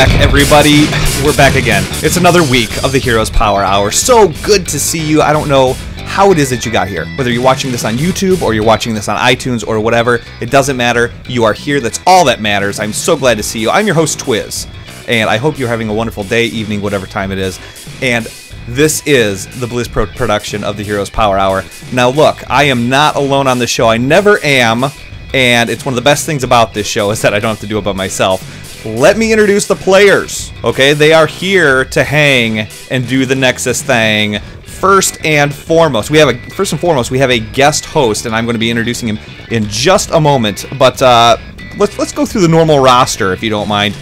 back, everybody. We're back again. It's another week of the Heroes Power Hour. So good to see you. I don't know how it is that you got here. Whether you're watching this on YouTube or you're watching this on iTunes or whatever, it doesn't matter. You are here. That's all that matters. I'm so glad to see you. I'm your host, Twiz, and I hope you're having a wonderful day, evening, whatever time it is. And this is the Blizz Pro production of the Heroes Power Hour. Now, look, I am not alone on the show. I never am, and it's one of the best things about this show is that I don't have to do it by myself. Let me introduce the players, okay? They are here to hang and do the Nexus thing. First and foremost, we have a guest host, and I'm going to be introducing him in just a moment. But let's go through the normal roster, if you don't mind.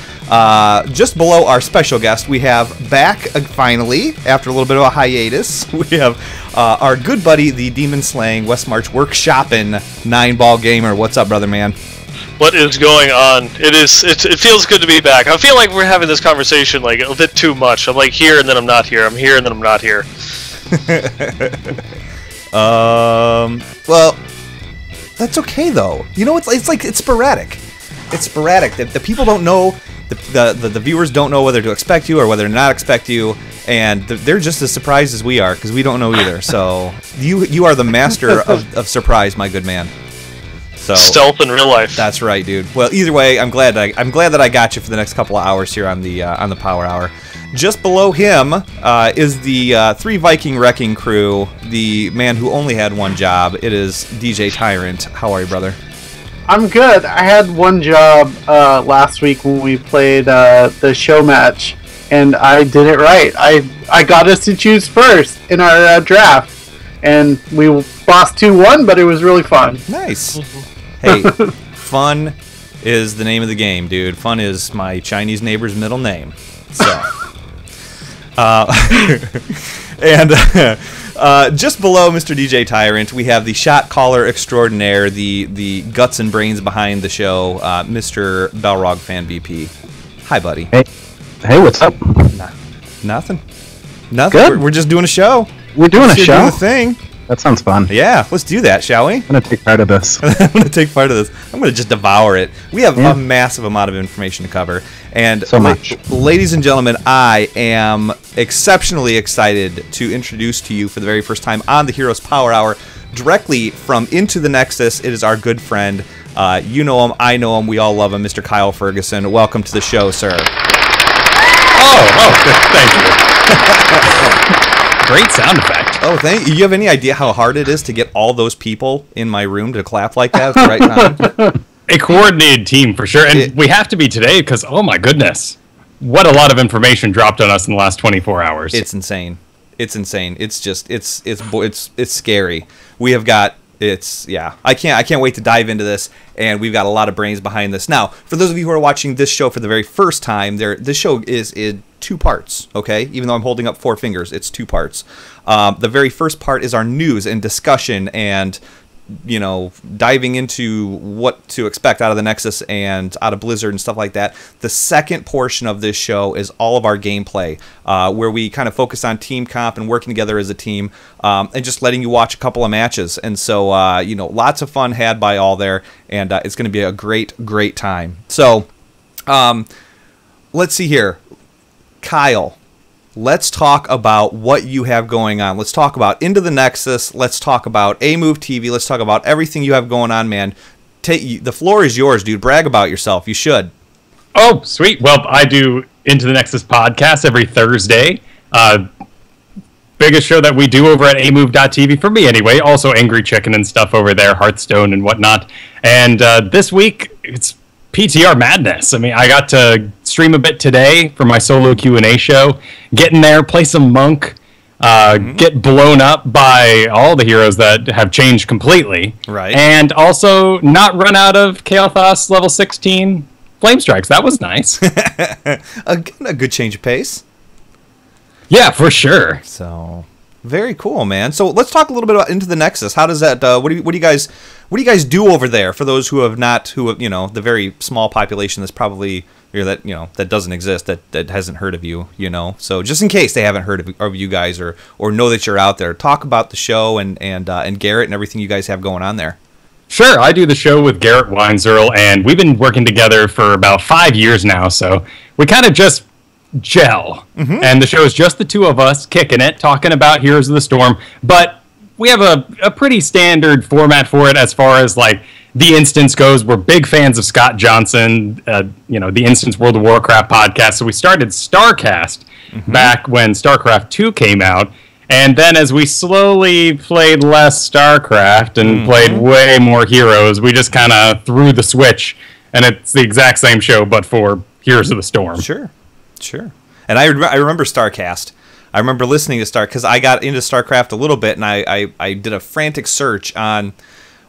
Just below our special guest, we have back finally after a little bit of a hiatus. We have our good buddy, the Demon Slaying West March Workshopping 9-Ball Gamer. What's up, brother man? What is going on? It feels good to be back. I feel like we're having this conversation like a bit too much. I'm like here and then I'm not here. I'm here and then I'm not here. Well, that's okay though. You know, it's sporadic. It's sporadic. The people don't know. The viewers don't know whether to expect you or whether to not expect you, and they're just as surprised as we are because we don't know either. So you are the master of surprise, my good man. So, stealth in real life. That's right, dude. Well, either way, I'm glad that I got you for the next couple of hours here on the Power Hour. Just below him is the 3 Viking Wrecking Crew, the man who only had one job. It is DJ Tyrant. How are you, brother? I'm good. I had one job last week when we played the show match, and I did it right. I got us to choose first in our draft, and we lost 2-1, but it was really fun. Nice. Hey, fun is the name of the game, dude. Fun is my Chinese neighbor's middle name. So, and just below Mr. DJ Tyrant, we have the shot caller extraordinaire, the guts and brains behind the show, Mr. Balrog Fan BP. Hi, buddy. Hey, what's up? Nothing. Good. We're just doing a show. We're doing a show. Doing a thing. That sounds fun. Yeah, let's do that, shall we? I'm going to take part of this. I'm going to take part of this. I'm going to just devour it. We have a massive amount of information to cover. And so much. Ladies and gentlemen, I am exceptionally excited to introduce to you for the very first time on the Heroes Power Hour, directly from Into the Nexus, it is our good friend. You know him, I know him, we all love him, Mr. Kyle Fergusson. Welcome to the show, sir. Thank you. Great sound effect. Oh, thank you. You have any idea how hard it is to get all those people in my room to clap like that at the right time? A coordinated team for sure, and we have to be today because, oh my goodness, what a lot of information dropped on us in the last 24 hours. It's insane. It's insane. It's just it's scary. We have got I can't wait to dive into this, and we've got a lot of brains behind this. Now, for those of you who are watching this show for the very first time, this show is in 2 parts, okay? Even though I'm holding up 4 fingers, it's 2 parts. The very first part is our news and discussion and, you know, diving into what to expect out of the Nexus and out of Blizzard and stuff like that. The second portion of this show is all of our gameplay, where we kind of focus on team comp and working together as a team, and just letting you watch a couple of matches. And so, you know, lots of fun had by all there, and it's going to be a great time. So, let's see here. Kyle, let's talk about what you have going on. Let's talk about Into the Nexus. Let's talk about A-Move TV. Let's talk about everything you have going on, man. The floor is yours, dude. Brag about yourself. You should. Oh, sweet. Well, I do Into the Nexus podcast every Thursday. Biggest show that we do over at amove.tv, for me anyway. Also Angry Chicken and stuff over there, Hearthstone and whatnot. And this week, it's PTR madness. I mean, I got to stream a bit today for my solo Q&A show. Get in there, play some Monk, get blown up by all the heroes that have changed completely. Right. And also not run out of Kael'thas level 16 Flame Strikes. That was nice. a good change of pace. Yeah, for sure. So, very cool, man. So let's talk a little bit about Into the Nexus. How does that? What do you guys do over there? For those who have you know, the very small population that's probably that doesn't exist, that hasn't heard of you, you know. So just in case they haven't heard of you guys or know that you're out there, talk about the show and Garrett and everything you guys have going on there. Sure, I do the show with Garrett Weinzierl, and we've been working together for about 5 years now, so we kind of just gel. And the show is just the two of us kicking it, talking about Heroes of the Storm, but we have a pretty standard format for it as far as, like, the instance goes. We're big fans of Scott Johnson, the Instance World of Warcraft podcast, so we started StarCast back when StarCraft 2 came out. And then as we slowly played less StarCraft and played way more Heroes, we just kind of threw the switch, and it's the exact same show, but for Heroes of the Storm. Sure. And I remember StarCast. I remember listening to Star, because I got into StarCraft a little bit, and I did a frantic search on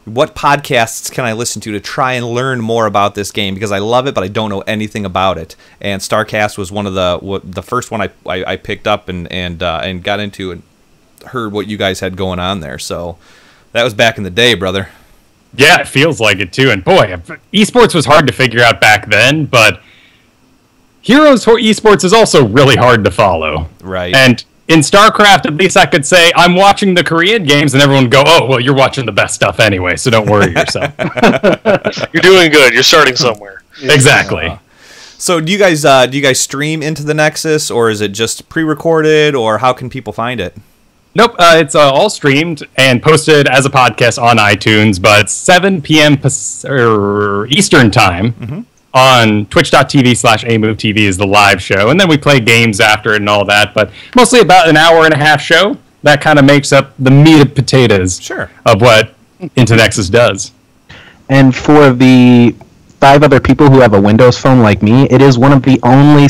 what podcasts can I listen to try and learn more about this game, because I love it, but I don't know anything about it. And StarCast was one of the first one I picked up and got into and heard what you guys had going on there. So that was back in the day, brother. Yeah, it feels like it too. And boy, esports was hard to figure out back then, but Heroes for esports is also really hard to follow. Right. And in StarCraft, at least I could say, I'm watching the Korean games, and everyone would go, oh, well, you're watching the best stuff anyway, so don't worry yourself. You're doing good. You're starting somewhere. Exactly. So do you guys stream into the Nexus, or is it just pre-recorded, or how can people find it? Nope, it's all streamed and posted as a podcast on iTunes, but 7 p.m. Eastern time on twitch.tv/AMoveTV is the live show, and then we play games after it and all that, but mostly about an hour and a half show. That kind of makes up the meat and potatoes of what Into Nexus does. And for the 5 other people who have a Windows phone like me, it is one of the only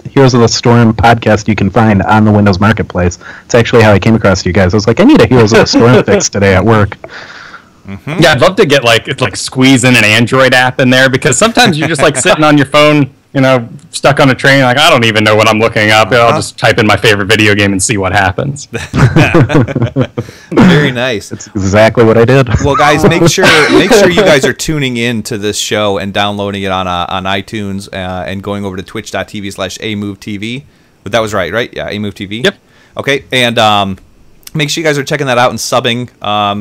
Heroes of the Storm podcast you can find on the Windows Marketplace. It's actually how I came across you guys. I was like, I need a Heroes of the Storm fix today at work. Yeah, I'd love to get squeeze in an Android app in there, because sometimes you're just like sitting on your phone, stuck on a train, like, I don't even know what I'm looking up. I'll just type in my favorite video game and see what happens. Very nice. That's exactly what I did. Well, guys, make sure you guys are tuning in to this show and downloading it on iTunes and going over to twitch.tv/AMoveTV. But that was right? Yeah, AMoveTV. Yep. Okay, and make sure you guys are checking that out and subbing,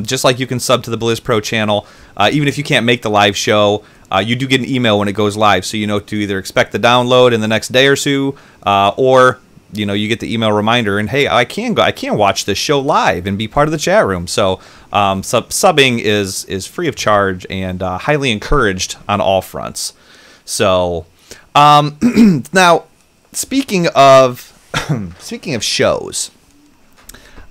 just like you can sub to the Blizz Pro channel. Even if you can't make the live show, you do get an email when it goes live, so you know to either expect the download in the next day or so, or you get the email reminder, and hey, I can watch this show live and be part of the chat room. So subbing is free of charge and highly encouraged on all fronts. So now, speaking of shows,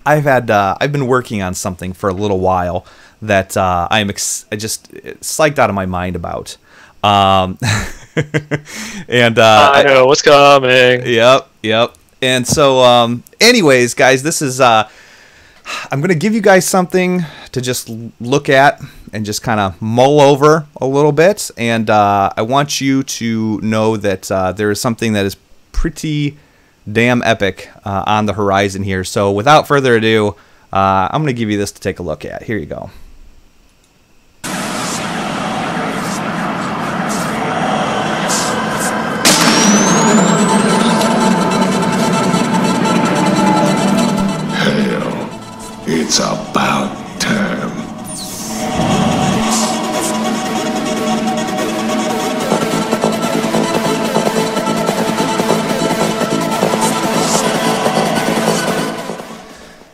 I've been working on something for a little while that I'm just psyched out of my mind about. And I know what's coming. Yep. And so, anyways, guys, this is I'm gonna give you guys something to just look at and just kind of mull over a little bit. And I want you to know that there is something that is pretty damn epic on the horizon here. So without further ado, I'm going to give you this to take a look at. Here you go. Hell, it's about time.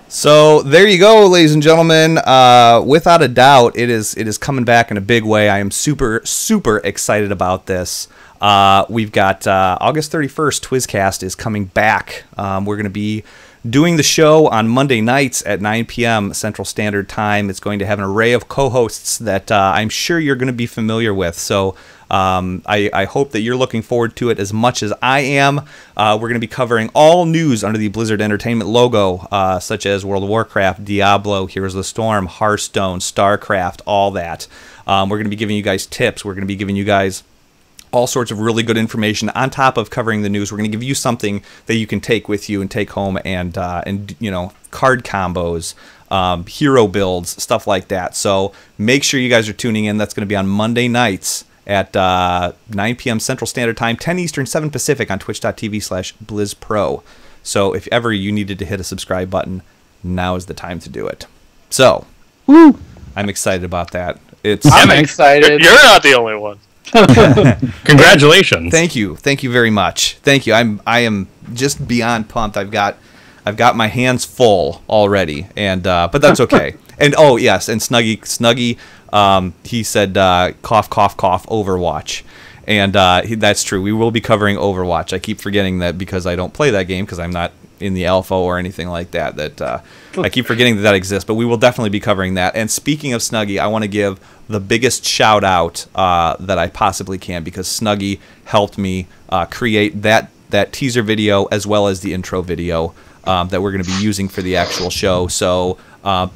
So there you go, ladies and gentlemen. Without a doubt, it is coming back in a big way. I am super excited about this. We've got August 31st. Twizcast is coming back. We're going to be doing the show on Monday nights at 9 p.m. Central Standard Time. It's going to have an array of co-hosts that I'm sure you're going to be familiar with. So I hope that you're looking forward to it as much as I am. We're going to be covering all news under the Blizzard Entertainment logo, such as World of Warcraft, Diablo, Heroes of the Storm, Hearthstone, StarCraft, all that. We're going to be giving you guys tips. We're going to be giving you guys all sorts of really good information on top of covering the news. We're going to give you something that you can take with you and take home, and card combos, hero builds, stuff like that. So make sure you guys are tuning in. That's going to be on Monday nights at 9 p.m. Central Standard Time, 10 Eastern, 7 Pacific on twitch.tv/BlizzPro. So if ever you needed to hit a subscribe button, now is the time to do it. So, woo! I'm excited about that. I'm excited. You're not the only one. Congratulations. Thank you very much. Thank you. I am just beyond pumped. I've got my hands full already, and but that's okay. And oh yes, and Snuggy, he said cough cough cough Overwatch, and that's true. We will be covering Overwatch. I keep forgetting that because I don't play that game because I'm not in the alpha or anything like that. I keep forgetting that exists, but we will definitely be covering that. And speaking of Snuggy, I want to give the biggest shout out that I possibly can, because Snuggy helped me create that teaser video as well as the intro video that we're going to be using for the actual show. So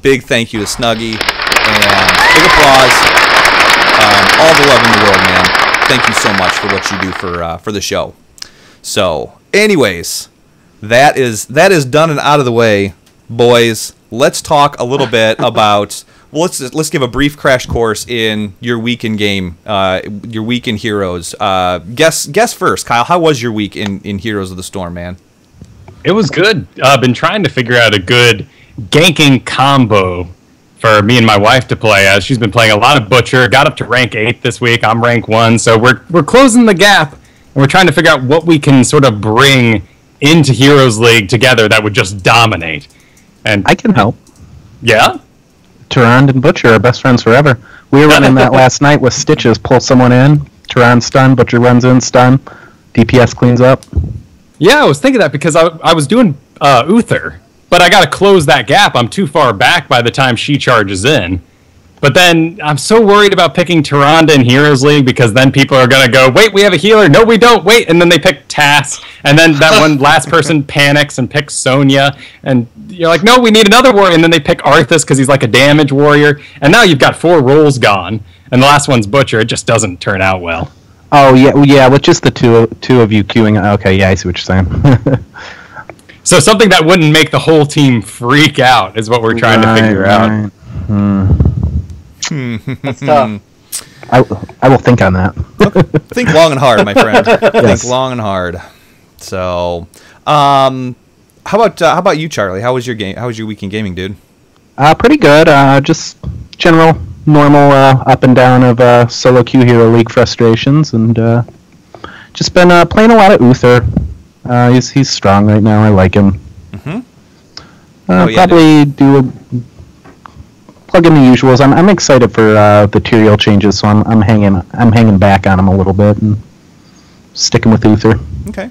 big thank you to Snuggy, and big applause. All the love in the world, man. Thank you so much for what you do for the show. So anyways, that is done and out of the way, boys. Let's talk a little bit about. Well, let's give a brief crash course in your week in game, your week in Heroes. Guess first, Kyle. How was your week in Heroes of the Storm, man? It was good. I've been trying to figure out a good ganking combo for me and my wife to play as. She's been playing a lot of Butcher. Got up to rank 8 this week. I'm rank 1, so we're closing the gap, and we're trying to figure out what we can sort of bring into Heroes League together that would just dominate. And I can help. Yeah. Tyrande and Butcher are best friends forever. We were running that last night with Stitches. Pull someone in, Tyrande stun, Butcher runs in, stun, DPS cleans up. Yeah, I was thinking that because I was doing Uther, but I got to close that gap. I'm too far back by the time she charges in. But then I'm so worried about picking Tyrande in Heroes League, because then people are going to go, wait, we have a healer. No, we don't. Wait. And then they pick Tass. And then that one last person panics and picks Sonya. And you're like, no, we need another warrior. And then they pick Arthas because he's like a damage warrior. And now you've got 4 roles gone. And the last one's Butcher. It just doesn't turn out well. Oh, yeah, with just the two of you queuing. Okay, yeah, I see what you're saying. So something that wouldn't make the whole team freak out is what we're trying to figure out. That's tough. I will think on that. Think long and hard, my friend. Think long and hard. So, how about you, Charlie? How was your game? How was your week in gaming, dude? Pretty good. Just general, normal up and down of solo queue hero league frustrations, and just been playing a lot of Uther. He's strong right now. I like him. Probably do plug in the usuals. I'm excited for the Tyrael changes, so I'm hanging back on him a little bit and sticking with Uther. Okay,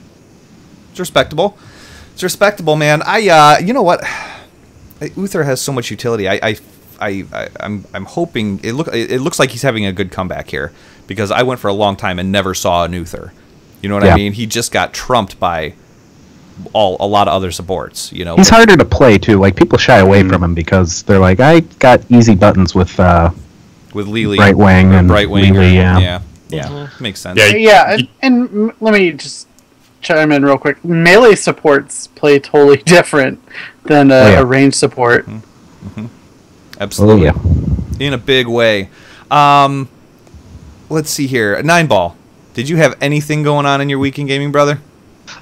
it's respectable. It's respectable, man. You know what? Uther has so much utility. I'm hoping it looks like he's having a good comeback here, because I went for a long time and never saw an Uther. You know what I mean? He just got trumped by a lot of other supports. You know, he's harder to play too. Like, people shy away from him because they're like, I got easy buttons with Lily, Brightwing, and Brightwing. Lily, Yeah. Makes sense. Yeah, and let me just chime in real quick. Melee supports play totally different than a range support. Absolutely. In a big way. Let's see here. 9ball. Did you have anything going on in your week in gaming, brother?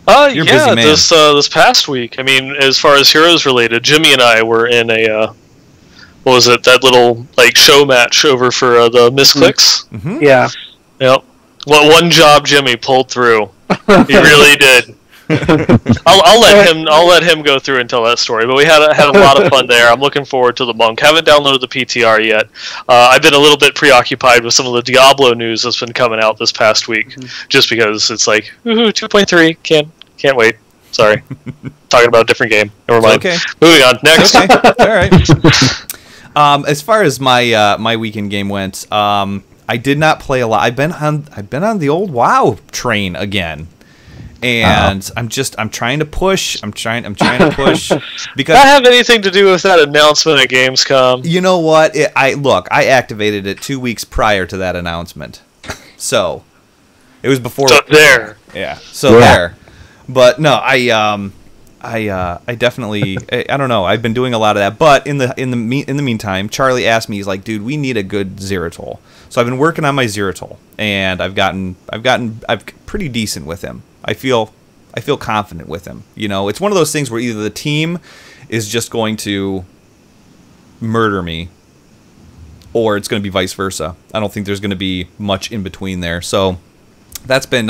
You're a busy man. This past week. I mean, as far as Heroes related, Jimmy and I were in a what was it? That little like show match over for the Misclicks. Yeah. Yep. One job Jimmy pulled through. He really did. I'll let him go through and tell that story. But we had a lot of fun there. I'm looking forward to the Monk. Haven't downloaded the PTR yet. I've been a little bit preoccupied with some of the Diablo news that's been coming out this past week, just because it's like 2.3 can't wait. Sorry, talking about a different game. Never mind. Okay. Moving on. Next. Okay. All right. As far as my weekend game went, I did not play a lot. I've been on the old WoW train again. And I'm trying to push. I'm trying to push because that have anything to do with that announcement at Gamescom? You know what? I activated it 2 weeks prior to that announcement, so it was before. So there. Yeah. So there. But no, I definitely I don't know. I've been doing a lot of that, but in the meantime, Charlie asked me. He's like, "Dude, we need a good Zeratol." So I've been working on my Zeratol, and I've gotten pretty decent with him. I feel confident with him. You know, it's one of those things where either the team is just going to murder me, or it's going to be vice versa. I don't think there's going to be much in between there. So that's been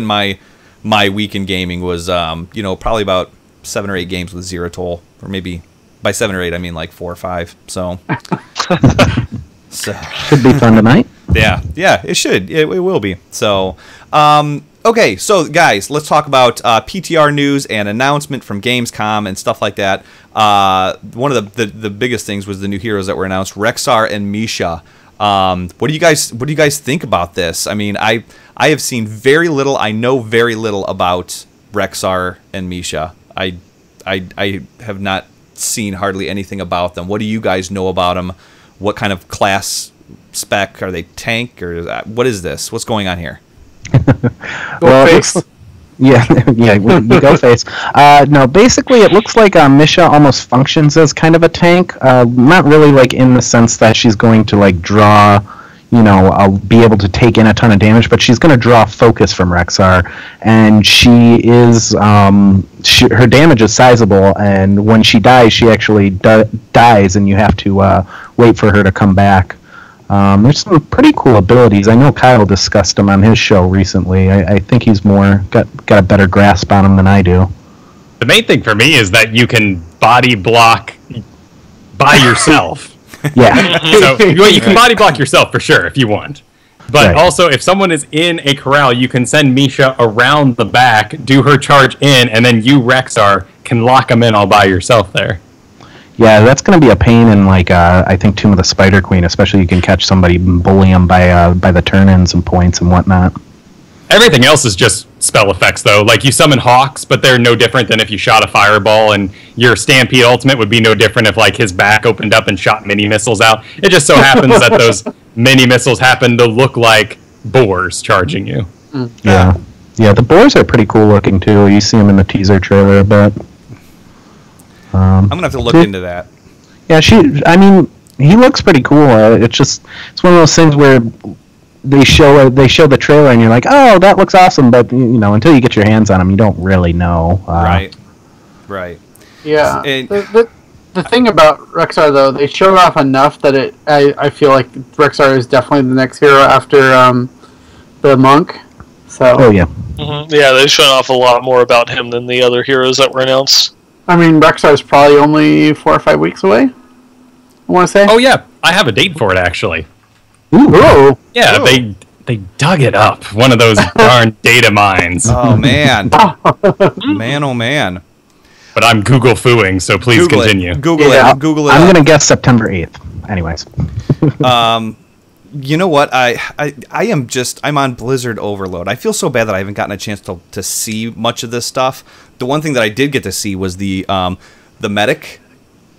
my week in gaming was probably about 7 or 8 games with 0 toll, or maybe by 7 or 8 I mean like 4 or 5. So should be fun tonight. Yeah, it should. It will be. So okay, so guys, let's talk about PTR news and announcement from Gamescom and stuff like that. One of the biggest things was the new heroes that were announced, Rexar and Misha. What do you guys think about this? I mean, I have seen very little. I know very little about Rexar and Misha. I have not seen hardly anything about them. What do you guys know about them? What kind of class spec are they? Tank or what is this? What's going on here? Go face. Yeah, you go face. No, basically it looks like Misha almost functions as kind of a tank. Not really like in the sense that she's going to like draw, be able to take in a ton of damage, but she's going to draw focus from Rexar, and she is, her damage is sizable, and when she dies, she actually dies, and you have to wait for her to come back. There's some pretty cool abilities. I know Kyle discussed them on his show recently. I think he's got a better grasp on them than I do. The main thing for me is that you can body block by yourself. Yeah. So you can body block yourself for sure if you want. But also, if someone is in a corral, you can send Misha around the back, do her charge in, and then you, Rexar, can lock them in all by yourself there. Yeah, that's going to be a pain in, I think, Tomb of the Spider Queen, especially you can catch somebody and bully them by the turn-ins and points and whatnot. Everything else is just spell effects, though. Like, you summon Hawks, but they're no different than if you shot a fireball, and your Stampede ultimate would be no different if, his back opened up and shot mini-missiles out. It just so happens that those mini-missiles happen to look like boars charging you. Yeah. Yeah, the boars are pretty cool looking, too. You see them in the teaser trailer a bit. I'm gonna have to look into that. Yeah, he looks pretty cool. It's one of those things where they show the trailer and you're like, oh, that looks awesome, but until you get your hands on them, you don't really know. Right. Yeah. The thing about Rexar though, they showed off enough that I feel like Rexar is definitely the next hero after the monk. So. Oh yeah. Mm-hmm. Yeah, they showed off a lot more about him than the other heroes that were announced. I mean, Rexar is probably only 4 or 5 weeks away. I want to say. Oh yeah, I have a date for it actually. Ooh. Yeah, they dug it up. One of those darn data mines. Oh man, man, oh man. But I'm Google fooing, so please continue. Google it. Google it. I'm gonna guess September 8th. Anyways. You know what? I'm on Blizzard overload. I feel so bad that I haven't gotten a chance to see much of this stuff. The one thing that I did get to see was the medic.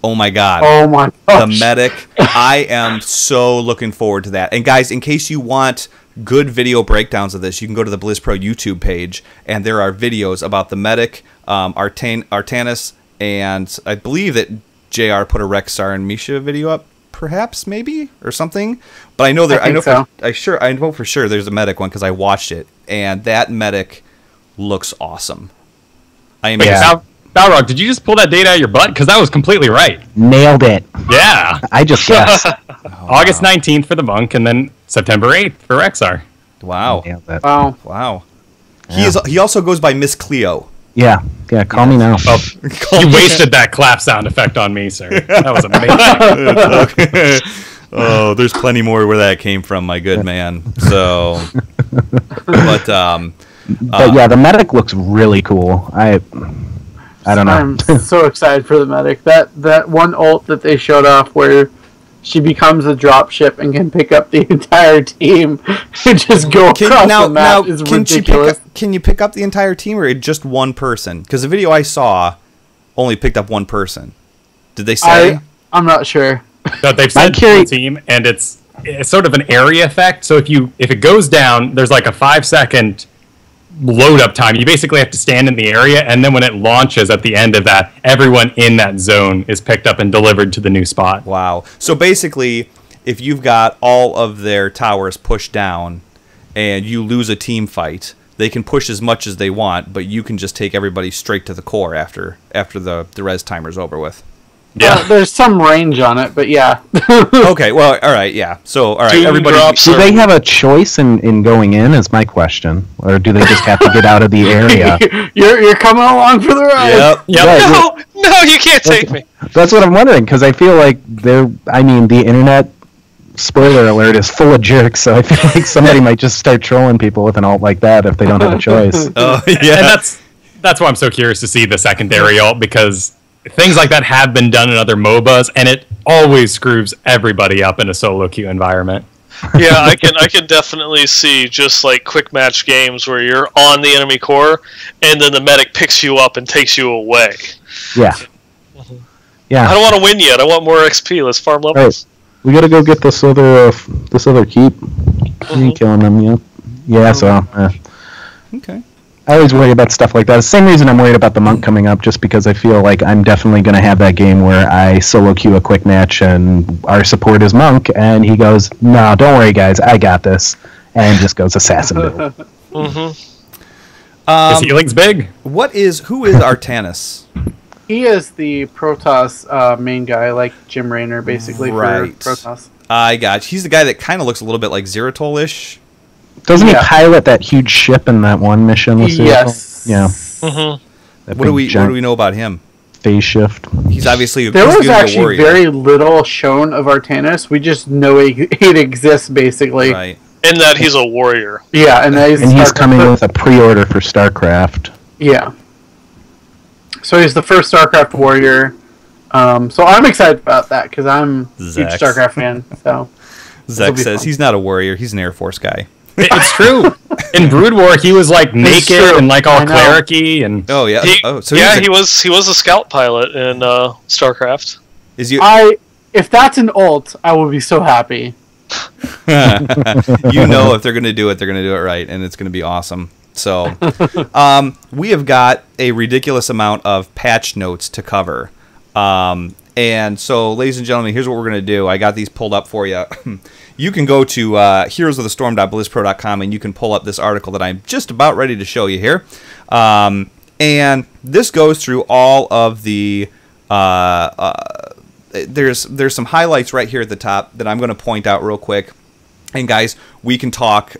Oh my god. Oh my gosh. The medic. I am so looking forward to that. And guys, in case you want good video breakdowns of this, you can go to the BlizzPro YouTube page, and there are videos about the medic, Artanis, and I believe that JR put a Rexar and Misha video up. Perhaps, maybe, or something, but I know for sure there's a medic one because I watched it, and that medic looks awesome. Balrog, did you just pull that data out of your butt? Because that was completely right. Nailed it. Yeah, I just guessed. August 19th for the monk, and then September 8th for Rexar. Wow. Wow. Yeah. He also goes by Miss Cleo. Yeah, call me now. Well, you wasted that clap sound effect on me, sir. That was amazing. Oh, there's plenty more where that came from, my good man. So, but yeah, the medic looks really cool. I don't know. I'm so excited for the medic. That one ult that they showed off where she becomes a dropship and can pick up the entire team and just go across the map is ridiculous. Can you pick up the entire team or just one person? Because the video I saw only picked up one person. Did they say? I'm not sure. No, they've said one team, and it's sort of an area effect. So if it goes down, there's like a 5-second load up time. You basically have to stand in the area, and then when it launches at the end of that, everyone in that zone is picked up and delivered to the new spot. Wow. So basically, if you've got all of their towers pushed down and you lose a team fight, they can push as much as they want, but you can just take everybody straight to the core after the res timer's over with. Yeah. There's some range on it, but yeah. Okay, well, all right, yeah. So, all right, Doom everybody. drops Do are- they have a choice in going in? Is my question, or do they just have to get out of the area? You're coming along for the ride. Yep. Yep. Right, No, you can't take me. That's what I'm wondering, because I feel like the internet, spoiler alert, is full of jerks, so I feel like somebody might just start trolling people with an alt like that if they don't have a choice. Oh, And yeah. that's why I'm so curious to see the secondary alt, because things like that have been done in other MOBAs, and it always screws everybody up in a solo queue environment. Yeah, I can definitely see just like quick match games where you're on the enemy core, and then the medic picks you up and takes you away. Yeah. I Yeah. don't want to win yet. I want more XP. Let's farm levels. We gotta go get this other keep. You ain't killing them yet. Yeah, so Okay. I always worry about stuff like that. The same reason I'm worried about the monk coming up, just because I feel like I'm definitely going to have that game where I solo queue a quick match and our support is monk, and he goes, "No, don't worry, guys, I got this," and just goes assassin build. His healing's big. Who is Artanis? He is the Protoss main guy, like Jim Raynor, basically, Right. for Protoss. I got you. He's the guy that kind of looks a little bit like Zeratol-ish. Doesn't Yeah. he pilot that huge ship in that one mission? with Yes. Yeah. Mm-hmm. That What do big we know about him? phase shift? He's obviously There he's was gonna be a actually warrior. very little shown of Artanis. We just know it exists, basically. Right. In that he's a warrior. Yeah, and he's coming with a pre-order for StarCraft. Yeah. So he's the first StarCraft warrior. So I'm excited about that because I'm a huge Zax. StarCraft fan. So Zek be says fun. he's not a warrior. He's an Air Force guy. It's true. In Brood War, he was like naked true. and like all I know. clericy, and Oh yeah. He, So yeah, he's he was a scout pilot in StarCraft. is you if that's an ult, I will be so happy. you know if they're going to do it right, and it's going to be awesome. So, we have got a ridiculous amount of patch notes to cover. And so, ladies and gentlemen, here's what we're going to do. I got these pulled up for you. You can go to heroesofthestorm.blizpro.com and you can pull up this article that I'm just about ready to show you here. And this goes through all of the... there's some highlights right here at the top that I'm going to point out real quick. And guys, we can talk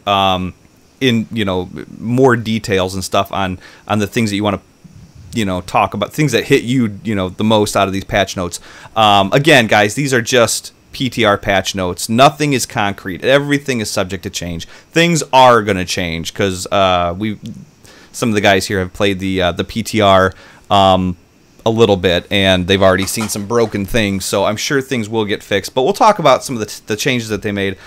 in more details and stuff on the things that you want to talk about, things that hit you the most out of these patch notes. Again, guys, these are just PTR patch notes. Nothing is concrete. Everything is subject to change. Things are going to change because some of the guys here have played the PTR a little bit, and they've already seen some broken things, so I'm sure things will get fixed. But we'll talk about some of the changes that they made.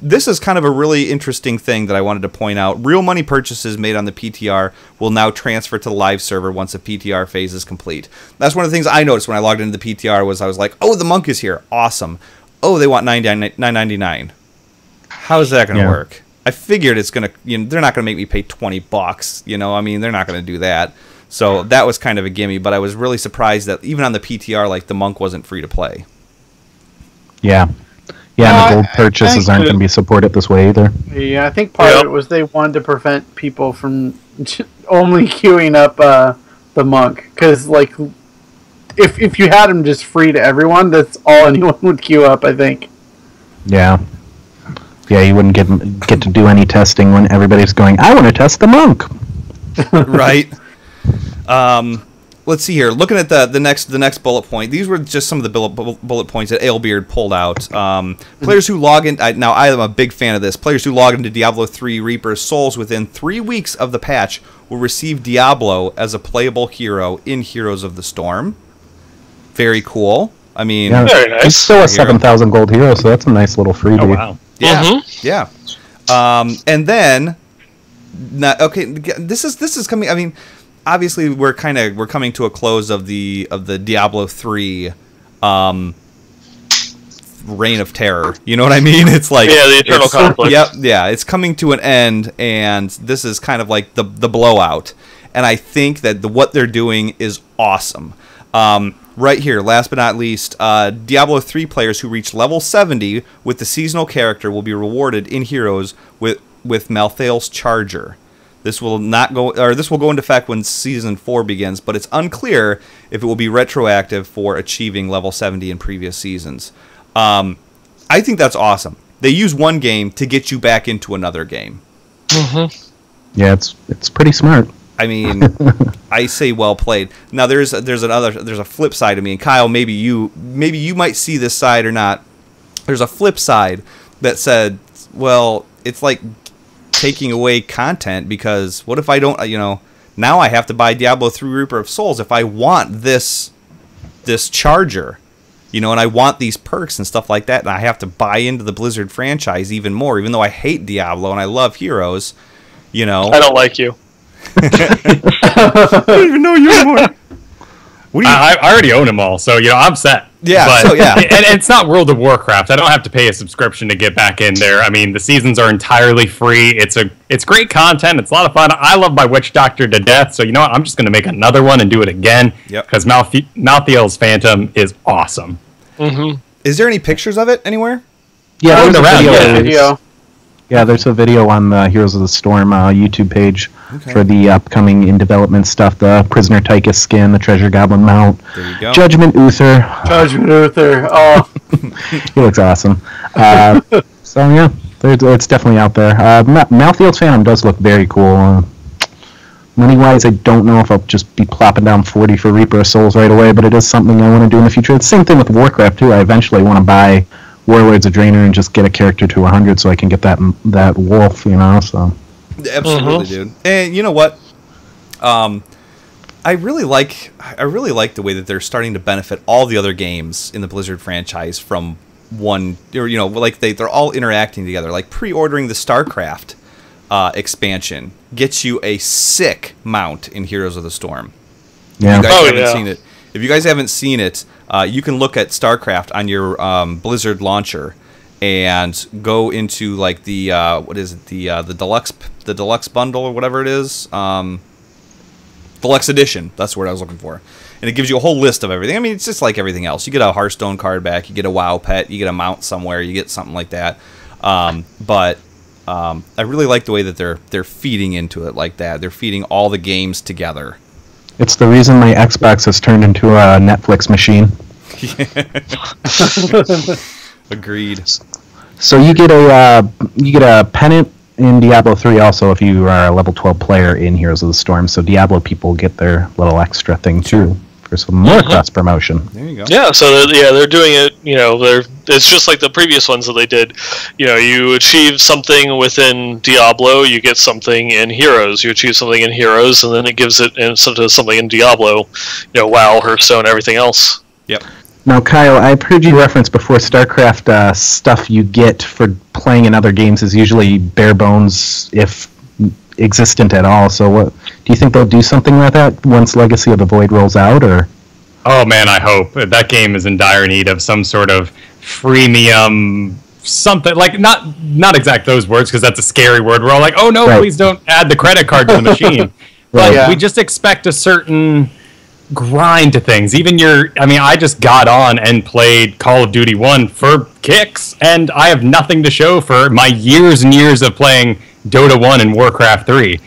This is kind of a really interesting thing that I wanted to point out. Real money purchases made on the PTR will now transfer to the live server once the PTR phase is complete. That's one of the things I noticed when I logged into the PTR I was like, oh, the monk is here. Awesome. Oh, they want $9.99. How is that going to work? I figured it's going to, they're not going to make me pay $20, I mean, they're not going to do that. So that was kind of a gimme, but I was really surprised that even on the PTR, like, the monk wasn't free to play. Yeah. Yeah, and the gold purchases aren't going to be supported this way either. Yeah, I think part of it was they wanted to prevent people from only queuing up the monk. Because, like, if you had him just free to everyone, that's all anyone would queue up, I think. Yeah. Yeah, you wouldn't get to do any testing when everybody's going, I want to test the monk. Right. Let's see here. Looking at the next bullet point. These were just some of the bullet points that Alebeard pulled out. Players who log in... Now, I am a big fan of this. Players who log into Diablo 3 Reaper's Souls within 3 weeks of the patch will receive Diablo as a playable hero in Heroes of the Storm. Very cool. I mean... Yeah, Very nice. it's still a 7,000 gold hero, so that's a nice little freebie. oh wow. Yeah, yeah. And then... this is coming... I mean... Obviously, we're coming to a close of the Diablo 3 reign of terror. You know what I mean? It's like the eternal conflict. Yep, yeah, it's coming to an end, and this is kind of like the blowout. And I think that what they're doing is awesome. Right here, last but not least, Diablo 3 players who reach level 70 with the seasonal character will be rewarded in Heroes with Malthael's Charger. This will go into effect when Season 4 begins, but it's unclear if it will be retroactive for achieving level 70 in previous seasons. I think that's awesome. They use one game to get you back into another game. Mm-hmm. Yeah, it's pretty smart. I mean, I say well played. Now there's a flip side to me, and Kyle, maybe you might see this side or not. There's a flip side that said, well, it's like taking away content, because what if I don't, now I have to buy Diablo 3 Reaper of Souls if I want this charger, and I want these perks and stuff like that, and I have to buy into the Blizzard franchise even more, even though I hate Diablo and I love Heroes, I don't like you. I don't even know you anymore. I already own them all, so I'm set. Yeah, but, and it's not World of Warcraft. I don't have to pay a subscription to get back in there. I mean, the seasons are entirely free. It's great content. It's a lot of fun. I love my Witch Doctor to death, so you know what? I'm just going to make another one and do it again. Yep. Because Malthael's Phantom is awesome. Mm-hmm. Is there any pictures of it anywhere? Yeah, there's a video. Yeah, there's a video on the Heroes of the Storm YouTube page for the upcoming in development stuff. The Prisoner Tychus skin, the Treasure Goblin mount, There you go. Judgment Uther. Judgment Uther. Oh, He looks awesome. So yeah, it's definitely out there. Malthael's Phantom does look very cool. Money-wise, I don't know if I'll just be plopping down 40 for Reaper of Souls right away, but it is something I want to do in the future. It's the same thing with Warcraft too. I eventually want to buy Warlords of Draenor and just get a character to 100 so I can get that wolf, so. Absolutely, dude. And you know what? I really like the way that they're starting to benefit all the other games in the Blizzard franchise from one, or like they're all interacting together. Like pre-ordering the StarCraft expansion gets you a sick mount in Heroes of the Storm. Yeah. If you guys haven't seen it, you can look at StarCraft on your Blizzard launcher and go into like the the deluxe bundle or whatever it is, deluxe edition. That's the word I was looking for, and it gives you a whole list of everything. I mean, it's just like everything else. You get a Hearthstone card back, you get a WoW pet, you get a mount somewhere, you get something like that. But I really like the way that they're feeding into it like that. They're feeding all the games together. It's the reason my Xbox has turned into a Netflix machine. Agreed. So you get a pennant in Diablo 3 also if you are a level 12 player in Heroes of the Storm. So Diablo people get their little extra thing too for some more cross promotion. There you go. Yeah, so they're doing it. It's just like the previous ones that they did. You achieve something within Diablo, you get something in Heroes. You achieve something in Heroes, and then it gives it something in Diablo. WoW, Hearthstone, everything else. Yep. Now, Kyle, I've heard you reference before StarCraft stuff you get for playing in other games is usually bare bones, if existent at all. So, what do you think they'll do something like that once Legacy of the Void rolls out, or? Oh man, I hope that game is in dire need of some sort of freemium something, like not exact those words because that's a scary word. We're all like, oh no, please don't add the credit card to the machine. But we just expect a certain grind to things. I just got on and played Call of Duty 1 for kicks, and I have nothing to show for my years and years of playing Dota 1 and Warcraft 3.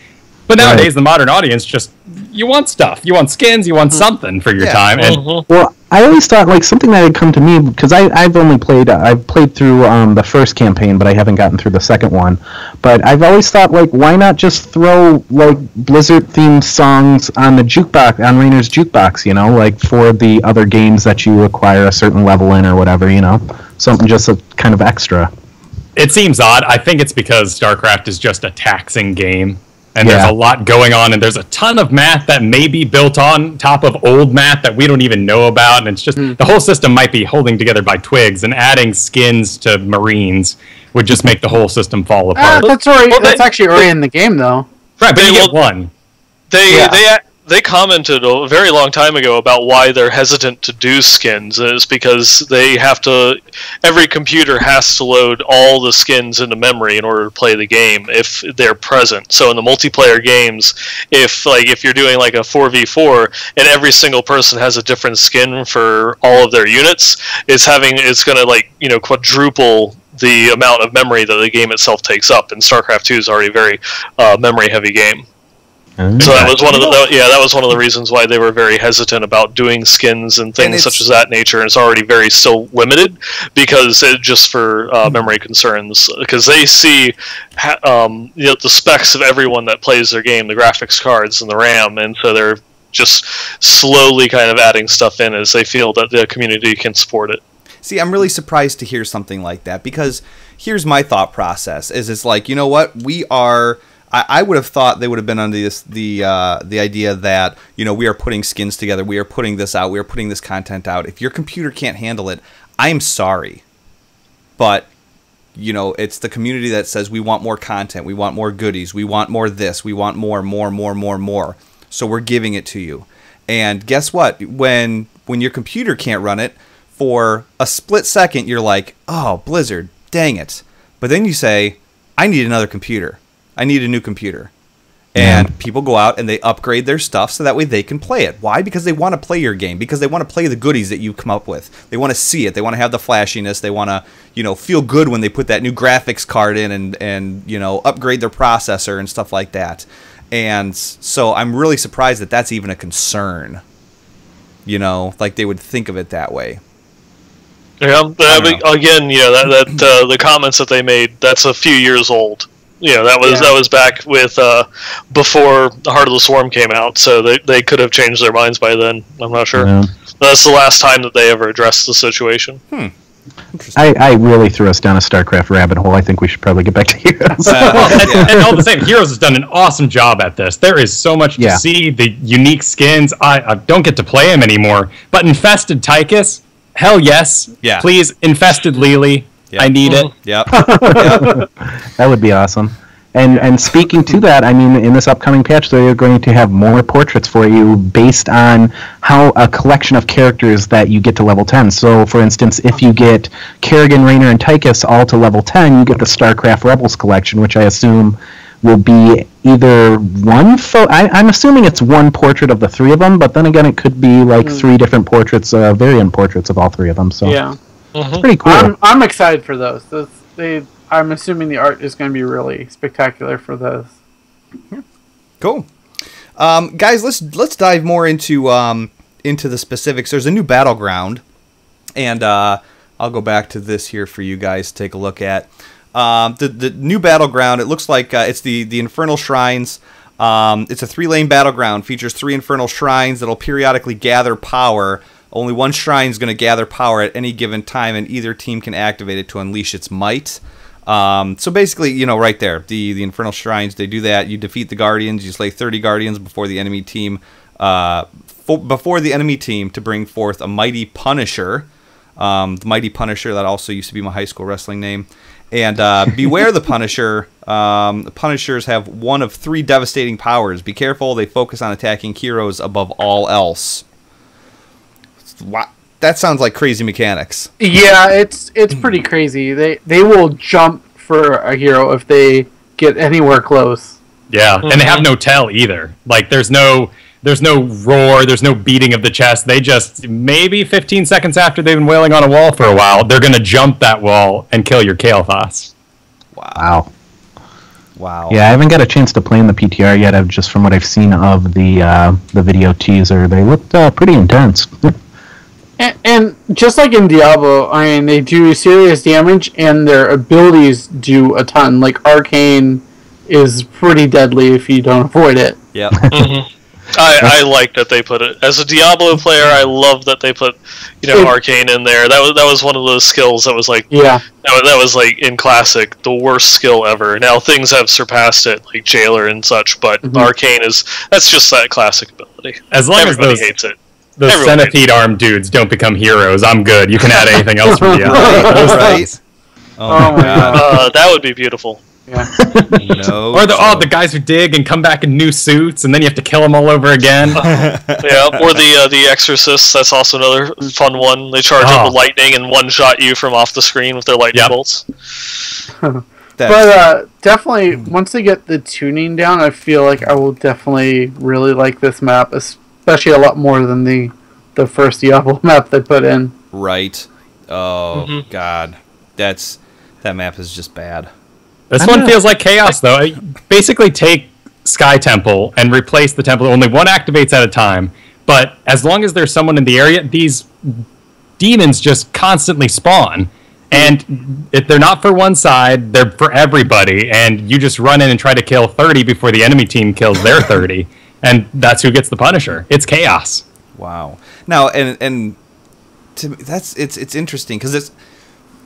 But nowadays, the modern audience you want stuff. You want skins. You want something for your time. And well, I always thought something that had come to me because I've played through the first campaign, but I haven't gotten through the second one. But I've always thought why not just throw Blizzard themed songs on the jukebox, on Rainer's jukebox, for the other games that you acquire a certain level in or whatever, something just a kind of extra. It seems odd. I think it's because StarCraft is just a taxing game. And there's a lot going on, and there's a ton of math that may be built on top of old math that we don't even know about, and it's just the whole system might be holding together by twigs, and adding skins to Marines would just make the whole system fall apart. That's actually already in the game, though. Right, but you get one. They commented a very long time ago about why they're hesitant to do skins. It's because every computer has to load all the skins into memory in order to play the game if they're present. So in the multiplayer games, if you're doing a 4v4 and every single person has a different skin for all of their units, it's going to quadruple the amount of memory that the game itself takes up. And StarCraft 2 is already a very memory-heavy game. So that was one of the reasons why they were very hesitant about doing skins and things such as that nature. And it's already very still limited because just for memory concerns, because they see the specs of everyone that plays their game, the graphics cards and the RAM, and so they're just slowly kind of adding stuff in as they feel that the community can support it. See, I'm really surprised to hear something like that, because here's my thought process: is it's like, you know what, we are. I would have thought they would have been under the idea that, you know, we are putting skins together, we are putting this out, we are putting this content out. If your computer can't handle it, I'm sorry, but you know, it's the community that says we want more content, we want more goodies, we want more this, we want more. So we're giving it to you. And guess what? When your computer can't run it, for a split second, you're like, oh, Blizzard, dang it. But then you say, I need another computer. I need a new computer. And people go out and they upgrade their stuff so that way they can play it. Why? Because they want to play your game. Because they want to play the goodies that you come up with. They want to see it. They want to have the flashiness. They want to, you know, feel good when they put that new graphics card in and you know, upgrade their processor and stuff like that. And so I'm really surprised that that's even a concern. You know, like they would think of it that way. Yeah, again, you know, that the comments that they made, that's a few years old. You know, that was back with before the Heart of the Swarm came out, so they could have changed their minds by then. I'm not sure. Yeah. That's the last time that they ever addressed the situation. I really threw us down a StarCraft rabbit hole. I think we should probably get back to Heroes. And all the same, Heroes has done an awesome job at this. There is so much to see. The unique skins. I don't get to play them anymore. But Infested Tychus, hell yes. Yeah. Please, Infested Lily. Yep. I need it. Yep. That would be awesome. And speaking to that, I mean, in this upcoming patch, they're going to have more portraits for you based on how a collection of characters that you get to level 10. So, for instance, if you get Kerrigan, Raynor, and Tychus all to level 10, you get the StarCraft Rebels collection, which I assume will be either one I'm assuming it's one portrait of the three of them, but then again, it could be like three different portraits, variant portraits of all three of them. So yeah. It's pretty cool. I'm excited for those. I'm assuming the art is going to be really spectacular for those. Cool, guys. Let's dive more into the specifics. There's a new battleground, and I'll go back to this here for you guys to take a look at. The new battleground. It looks like it's the Infernal Shrines. It's a 3-lane battleground. Features 3 Infernal Shrines that'll periodically gather power. Only one shrine is going to gather power at any given time, and either team can activate it to unleash its might. So basically, you know, right there, the Infernal Shrines, they do that. You defeat the Guardians. You slay 30 Guardians before the enemy team, to bring forth a Mighty Punisher. The Mighty Punisher, that also used to be my high school wrestling name. And beware the Punisher. The Punishers have one of 3 devastating powers. Be careful, they focus on attacking heroes above all else. Wow. That sounds like crazy mechanics. Yeah, it's pretty crazy. They will jump for a hero if they get anywhere close. Yeah, and they have no tell either. Like there's no roar, there's no beating of the chest. They just, maybe 15 seconds after they've been wailing on a wall for a while, they're going to jump that wall and kill your Kael'thas. Wow. Yeah, I haven't got a chance to play in the PTR yet. Just from what I've seen of the video teaser, they looked pretty intense. And just like in Diablo, I mean, they do serious damage, and their abilities do a ton. Like, Arcane is pretty deadly if you don't avoid it. Yeah. I like that they put it. As a Diablo player, I love that they put, Arcane in there. That was one of those skills that was like, that was like in Classic the worst skill ever. Now things have surpassed it, like Jailer and such, but Arcane that's just that Classic ability. As long Everybody as hates it. Those centipede armed dudes don't become heroes, I'm good. You can add anything else from Diablo. Right? Oh my god. That would be beautiful. Yeah. No. Or the guys who dig and come back in new suits, and then you have to kill them all over again. Or the Exorcists. That's also another fun one. They charge up with lightning and one-shot you from off the screen with their lightning bolts. But definitely, once they get the tuning down, I feel like I will definitely really like this map, especially a lot more than the first Diablo map they put in. Right. Oh God, That map is just bad. This one feels like chaos, though. Basically, take Sky Temple and replace the temple. Only one activates at a time. But as long as there's someone in the area, these demons just constantly spawn. And if they're not for one side, they're for everybody. And you just run in and try to kill 30 before the enemy team kills their 30. And that's who gets the Punisher. It's chaos. Wow. Now, and to me, it's interesting because it's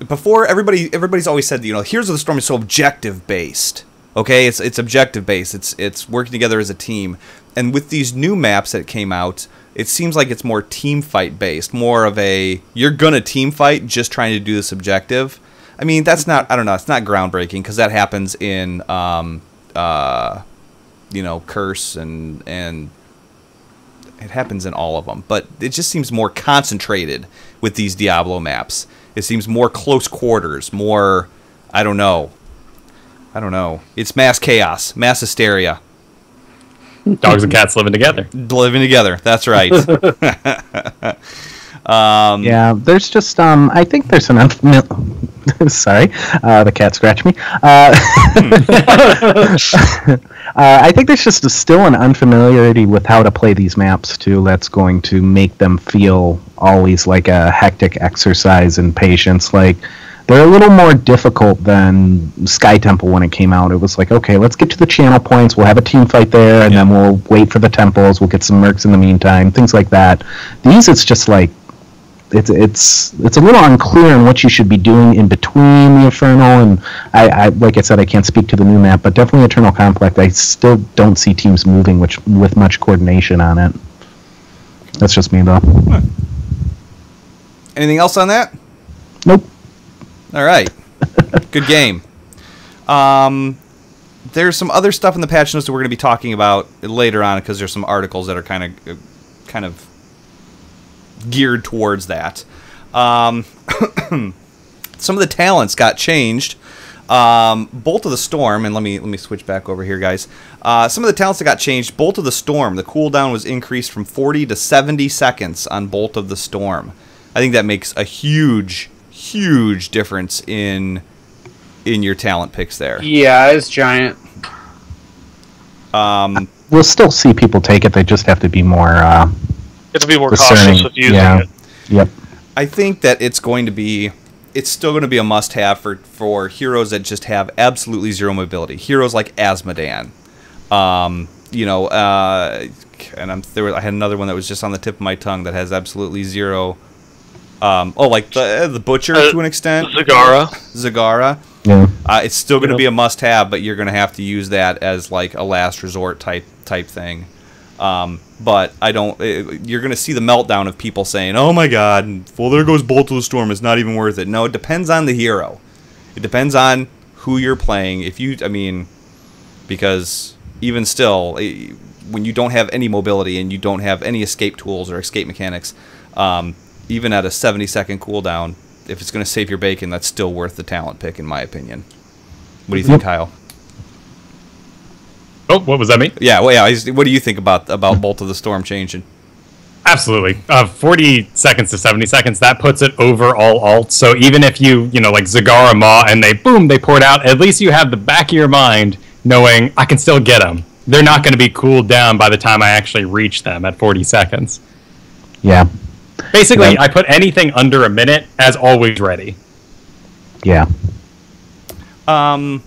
before everybody's always said, Heroes of the Storm is so objective based. Okay, it's objective based. It's working together as a team. And with these new maps that came out, it seems like it's more team fight based, more of a you're gonna team fight just trying to do this objective. I mean, that's not, I don't know, it's not groundbreaking because that happens in Curse and it happens in all of them. But it just seems more concentrated with these Diablo maps. It seems more close quarters, more, I don't know. It's mass chaos, mass hysteria. Dogs and cats living together. That's right. Yeah, there's just I think there's an sorry, the cat scratched me. I think there's just still an unfamiliarity with how to play these maps too. That's going to make them feel always like a hectic exercise in patience. Like they're a little more difficult than Sky Temple when it came out. It was like, okay, let's get to the channel points. We'll have a team fight there, and then we'll wait for the temples. We'll get some mercs in the meantime. Things like that. These, it's just like it's a little unclear on what you should be doing in between the Infernal and I like I said, I can't speak to the new map, but definitely Eternal Conflict. I still don't see teams moving with much coordination on it. That's just me though. Anything else on that? Nope. All right. Good game. There's some other stuff in the patch notes that we're going to be talking about later on because there's some articles that are kind of geared towards that. Some of the talents got changed. Bolt of the Storm, and let me switch back over here, guys. Some of the talents that got changed. Bolt of the Storm, the cooldown was increased from 40 to 70 seconds on Bolt of the Storm. I think that makes a huge difference in your talent picks there. Yeah, it's giant. We'll still see people take it. They just have to be more It's to be more discerning. cautious with using it. Yep. I think that it's still going to be a must-have for heroes that just have absolutely zero mobility. Heroes like Asmodan. I had another one that was just on the tip of my tongue that has absolutely zero. Like the Butcher to an extent. Zagara. Yeah. It's still going to be a must-have, but you're going to have to use that as like a last resort type thing. But you're going to see the meltdown of people saying, "Oh my God, well there goes Bolt of the Storm. It's not even worth it." No, it depends on the hero. It depends on who you're playing. Because even still, when you don't have any mobility and you don't have any escape tools or escape mechanics, even at a 70-second cooldown, if it's going to save your bacon, that's still worth the talent pick, in my opinion. What do you think, Kyle? Oh, what was that mean? Yeah, what do you think about Bolt of the Storm changing? Absolutely. 40 seconds to 70 seconds, that puts it over all alts. So even if like Zagara Maw, and they poured out, at least you have the back of your mind knowing I can still get them. They're not going to be cooled down by the time I actually reach them at 40 seconds. Yeah. Basically, I put anything under a minute as always ready. Yeah. Okay.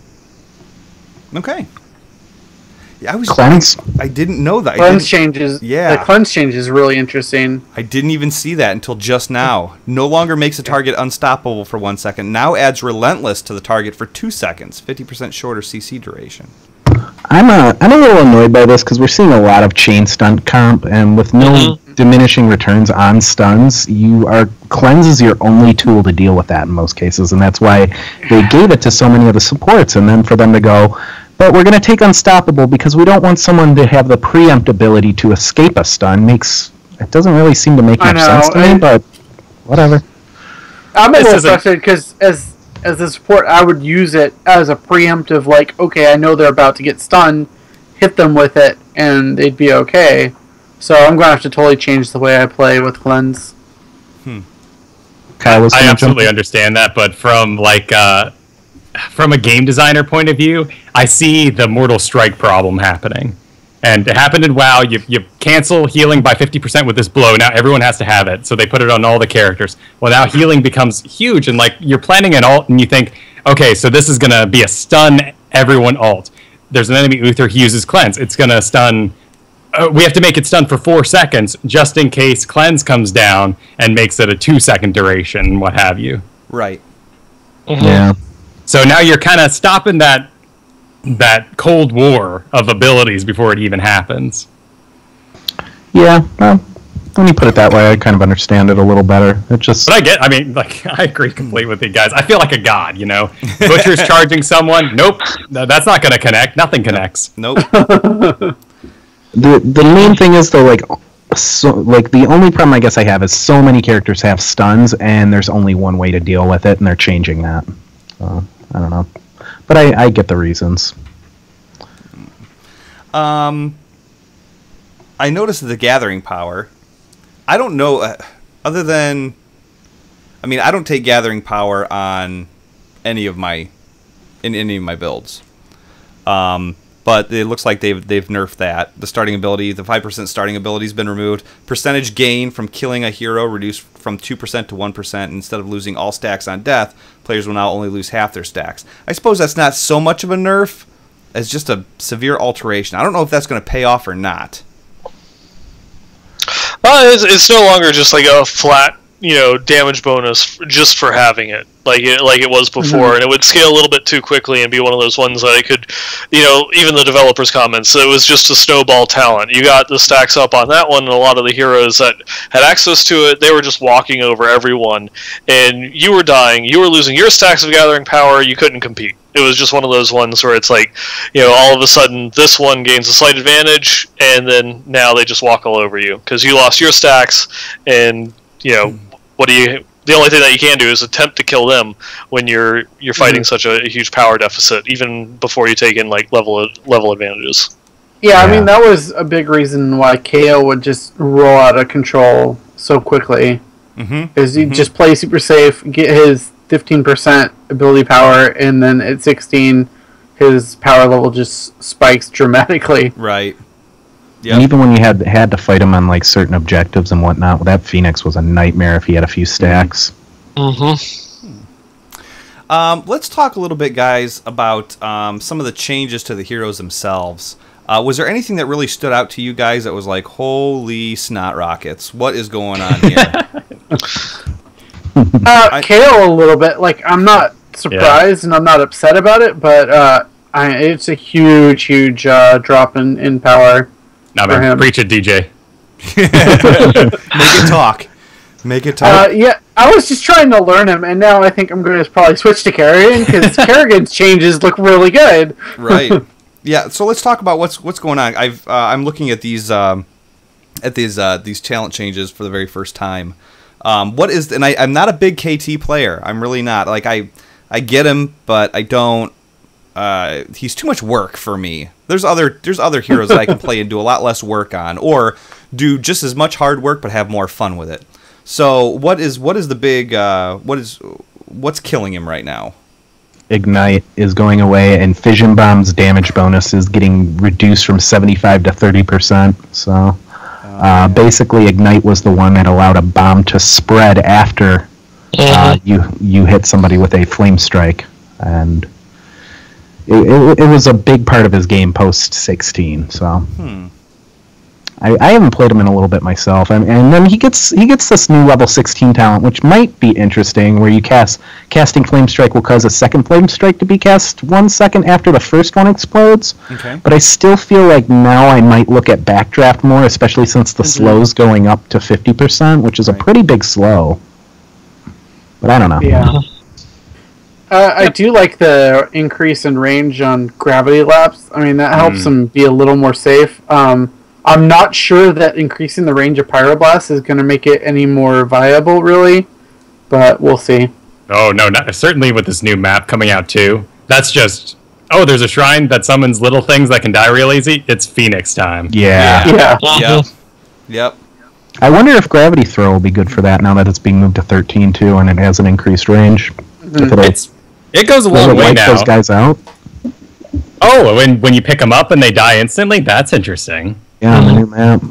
Yeah, Cleanse? I didn't know that. Cleanse changes. Yeah. The cleanse change is really interesting. I didn't even see that until just now. No longer makes a target unstoppable for 1 second. Now adds Relentless to the target for 2 seconds. 50% shorter CC duration. I'm a little annoyed by this because we're seeing a lot of chain stun comp, and with no diminishing returns on stuns, cleanse is your only tool to deal with that in most cases, and that's why they gave it to so many of the supports, and then for them to go, but we're going to take unstoppable because we don't want someone to have the preempt ability to escape a stun. It doesn't really seem to make much sense to me, but whatever. I'm a little frustrated because as a support, I would use it as a preemptive, like, okay, I know they're about to get stunned, hit them with it, and they'd be okay. So I'm going to have to totally change the way I play with Cleanse. Kyle was I absolutely understand that, but from from a game designer point of view, I see the Mortal Strike problem happening. And it happened in WoW. You cancel healing by 50% with this blow. Now everyone has to have it, so they put it on all the characters. Well, now healing becomes huge, and like you're planning an ult, and you think, okay, so this is gonna be a stun everyone ult. There's an enemy Uther, he uses Cleanse. It's gonna stun. We have to make it stun for 4 seconds, just in case Cleanse comes down and makes it a 2-second duration, what have you. Right. Mm-hmm. Yeah. So now you're kind of stopping that Cold War of abilities before it even happens. Yeah, well, when you put it that way, I kind of understand it a little better. It just... But I agree completely with you guys. I feel like a god, you know? Butcher's charging someone. Nope, that's not going to connect. Nothing connects. Nope. The main thing is, though, like the only problem I guess I have is so many characters have stuns, and there's only one way to deal with it, and they're changing that. I don't know. But I get the reasons. I noticed the gathering power. I don't know, other than... I mean, I don't take gathering power on any of my builds. But it looks like they've nerfed that. The starting ability, the 5% starting ability has been removed. Percentage gain from killing a hero reduced from 2% to 1%. Instead of losing all stacks on death, players will now only lose half their stacks. I suppose that's not so much of a nerf as just a severe alteration. I don't know if that's going to pay off or not. It's no longer just like a flat, damage bonus just for having it, like it was before, and it would scale a little bit too quickly and be one of those ones that it could, even the developers' comments, it was just a snowball talent. You got the stacks up on that one, and a lot of the heroes that had access to it, they were just walking over everyone, and you were dying, you were losing your stacks of gathering power, you couldn't compete. It was just one of those ones where it's like, all of a sudden this one gains a slight advantage, and then now they just walk all over you because you lost your stacks, and the only thing that you can do is attempt to kill them when you're fighting such a huge power deficit, even before you take in like level advantages. Yeah, I mean that was a big reason why KO would just roll out of control so quickly. Is he'd just play super safe, get his 15% ability power, and then at 16, his power level just spikes dramatically. Right. Yep. And even when you had to fight him on like certain objectives and whatnot, that Phoenix was a nightmare if he had a few stacks. Let's talk a little bit, guys, about some of the changes to the heroes themselves. Was there anything that really stood out to you guys that was like, holy snot rockets, what is going on here? KO a little bit. Like, I'm not surprised and I'm not upset about it, but it's a huge drop in power. Nah, man, preach it, DJ. Make it talk. Yeah, I was just trying to learn him, and now I think I'm going to probably switch to Kerrigan because Kerrigan's changes look really good. Right. Yeah. So let's talk about what's going on. I'm looking at these talent changes for the very first time. I'm not a big KT player. I'm really not. Like I get him, but I don't. He's too much work for me. There's other heroes that I can play and do a lot less work on, or do just as much hard work but have more fun with it. So what is the big what's killing him right now? Ignite is going away, and Fission Bomb's damage bonus is getting reduced from 75 to 30%. So basically, Ignite was the one that allowed a bomb to spread after you hit somebody with a flame strike, and it was a big part of his game post 16. So I haven't played him in a little bit myself, and then he gets this new level 16 talent, which might be interesting, where you casting flame strike will cause a second flame strike to be cast 1 second after the first one explodes. Okay. But I still feel like now I might look at backdraft more, especially since the slow's going up to 50%, which is a pretty big slow. But I don't know. Yeah. I do like the increase in range on gravity lapse. I mean, that helps him be a little more safe. I'm not sure that increasing the range of Pyroblast is going to make it any more viable, really, but we'll see. Oh, no, certainly with this new map coming out, too. That's just, there's a shrine that summons little things that can die real easy. It's Phoenix time. Yeah. Yep. I wonder if Gravity Throw will be good for that now that it's being moved to 13, too, and it has an increased range. It goes a Will long it way wipe now. those guys out? Oh, when you pick them up and they die instantly? That's interesting. Yeah, on the new map.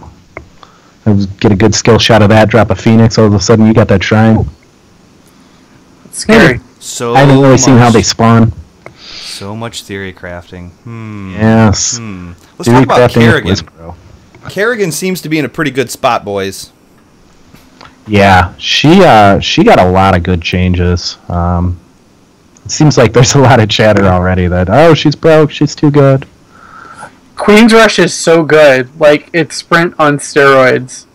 Get a good skill shot of that, drop a Phoenix, all of a sudden you got that shrine. It's scary. So I haven't really seen how they spawn. So much theory crafting. Yes. Let's talk about crafting Kerrigan. was pro. Kerrigan seems to be in a pretty good spot, boys. Yeah, she got a lot of good changes. It seems like there's a lot of chatter already that, oh, she's broke, she's too good. Queen's Rush is so good. Like, it's sprint on steroids.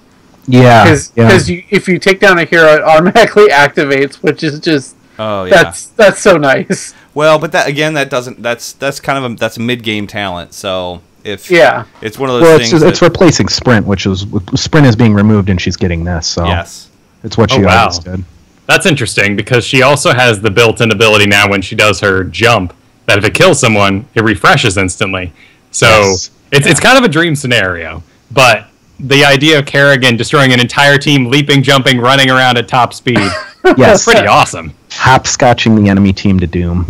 Yeah. Because if you take down a hero, it automatically activates, which is just... Oh yeah, that's so nice. Well, but that's kind of a mid-game talent. So if it's one of those well, things. It's replacing sprint, which is sprint is being removed, and she's getting this. So yes, it's what she always did. That's interesting because she also has the built-in ability now when she does her jump that if it kills someone, it refreshes instantly. So it's kind of a dream scenario, but the idea of Kerrigan destroying an entire team, leaping, jumping, running around at top speed, yes, pretty awesome. Hopscotching the enemy team to doom.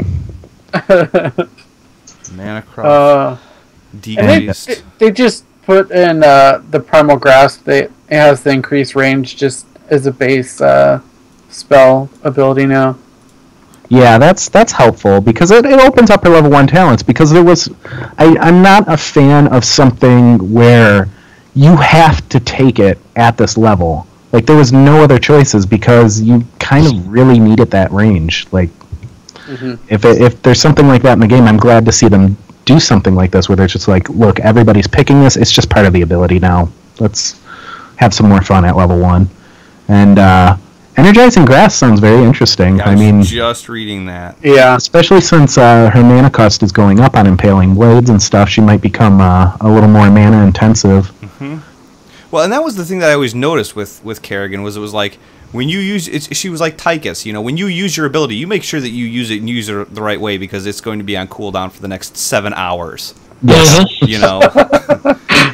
Mana Croft. Decreased. They just put in the Primal Grasp. It has the increased range just as a base spell ability now. Yeah, that's helpful because it opens up her level 1 talents. Because I'm not a fan of something where you have to take it at this level. Like, there was no other choices because you kind of really needed that range. Like, if there's something like that in the game, I'm glad to see them do something like this where they're just like, look, everybody's picking this. It's just part of the ability now. Let's have some more fun at level 1. And Energizing Grass sounds very interesting. Yeah, I mean, just reading that. Yeah. Especially since her mana cost is going up on Impaling Blades and stuff, she might become a little more mana intensive. Well, and that was the thing that I always noticed with Kerrigan was it was like when you use it, she was like Tychus, you know, when you use your ability, you make sure that you use it and use it the right way because it's going to be on cooldown for the next 7 hours. Yes. You know.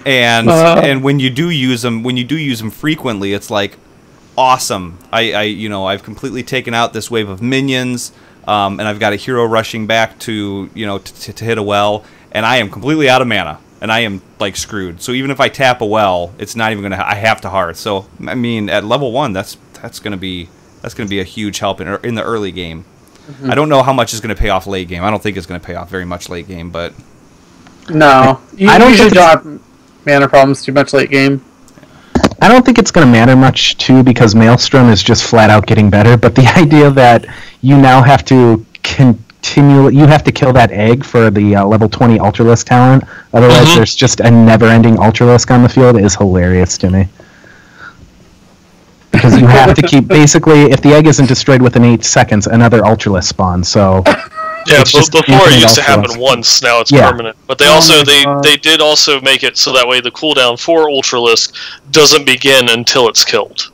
and when you do use them frequently, it's like awesome. I've completely taken out this wave of minions, and I've got a hero rushing back to hit a well, and I am completely out of mana. And I am like screwed. So even if I tap a well, it's not even gonna. I have to hearth. So I mean, at level 1, that's gonna be a huge help in the early game. I don't know how much is gonna pay off late game. I don't think it's gonna pay off very much late game, but no, I don't usually don't have mana problems too much late game. I don't think it's going to matter much too because Maelstrom is just flat out getting better. But the idea that you now have to you have to kill that egg for the level 20 Ultralisk talent. Otherwise, there's just a never-ending Ultralisk on the field is hilarious to me. Because you have to keep, basically, if the egg isn't destroyed within 8 seconds, another Ultralisk spawns. So yeah, before it used to happen once, now it's permanent. But they did also make it so that way the cooldown for Ultralisk doesn't begin until it's killed.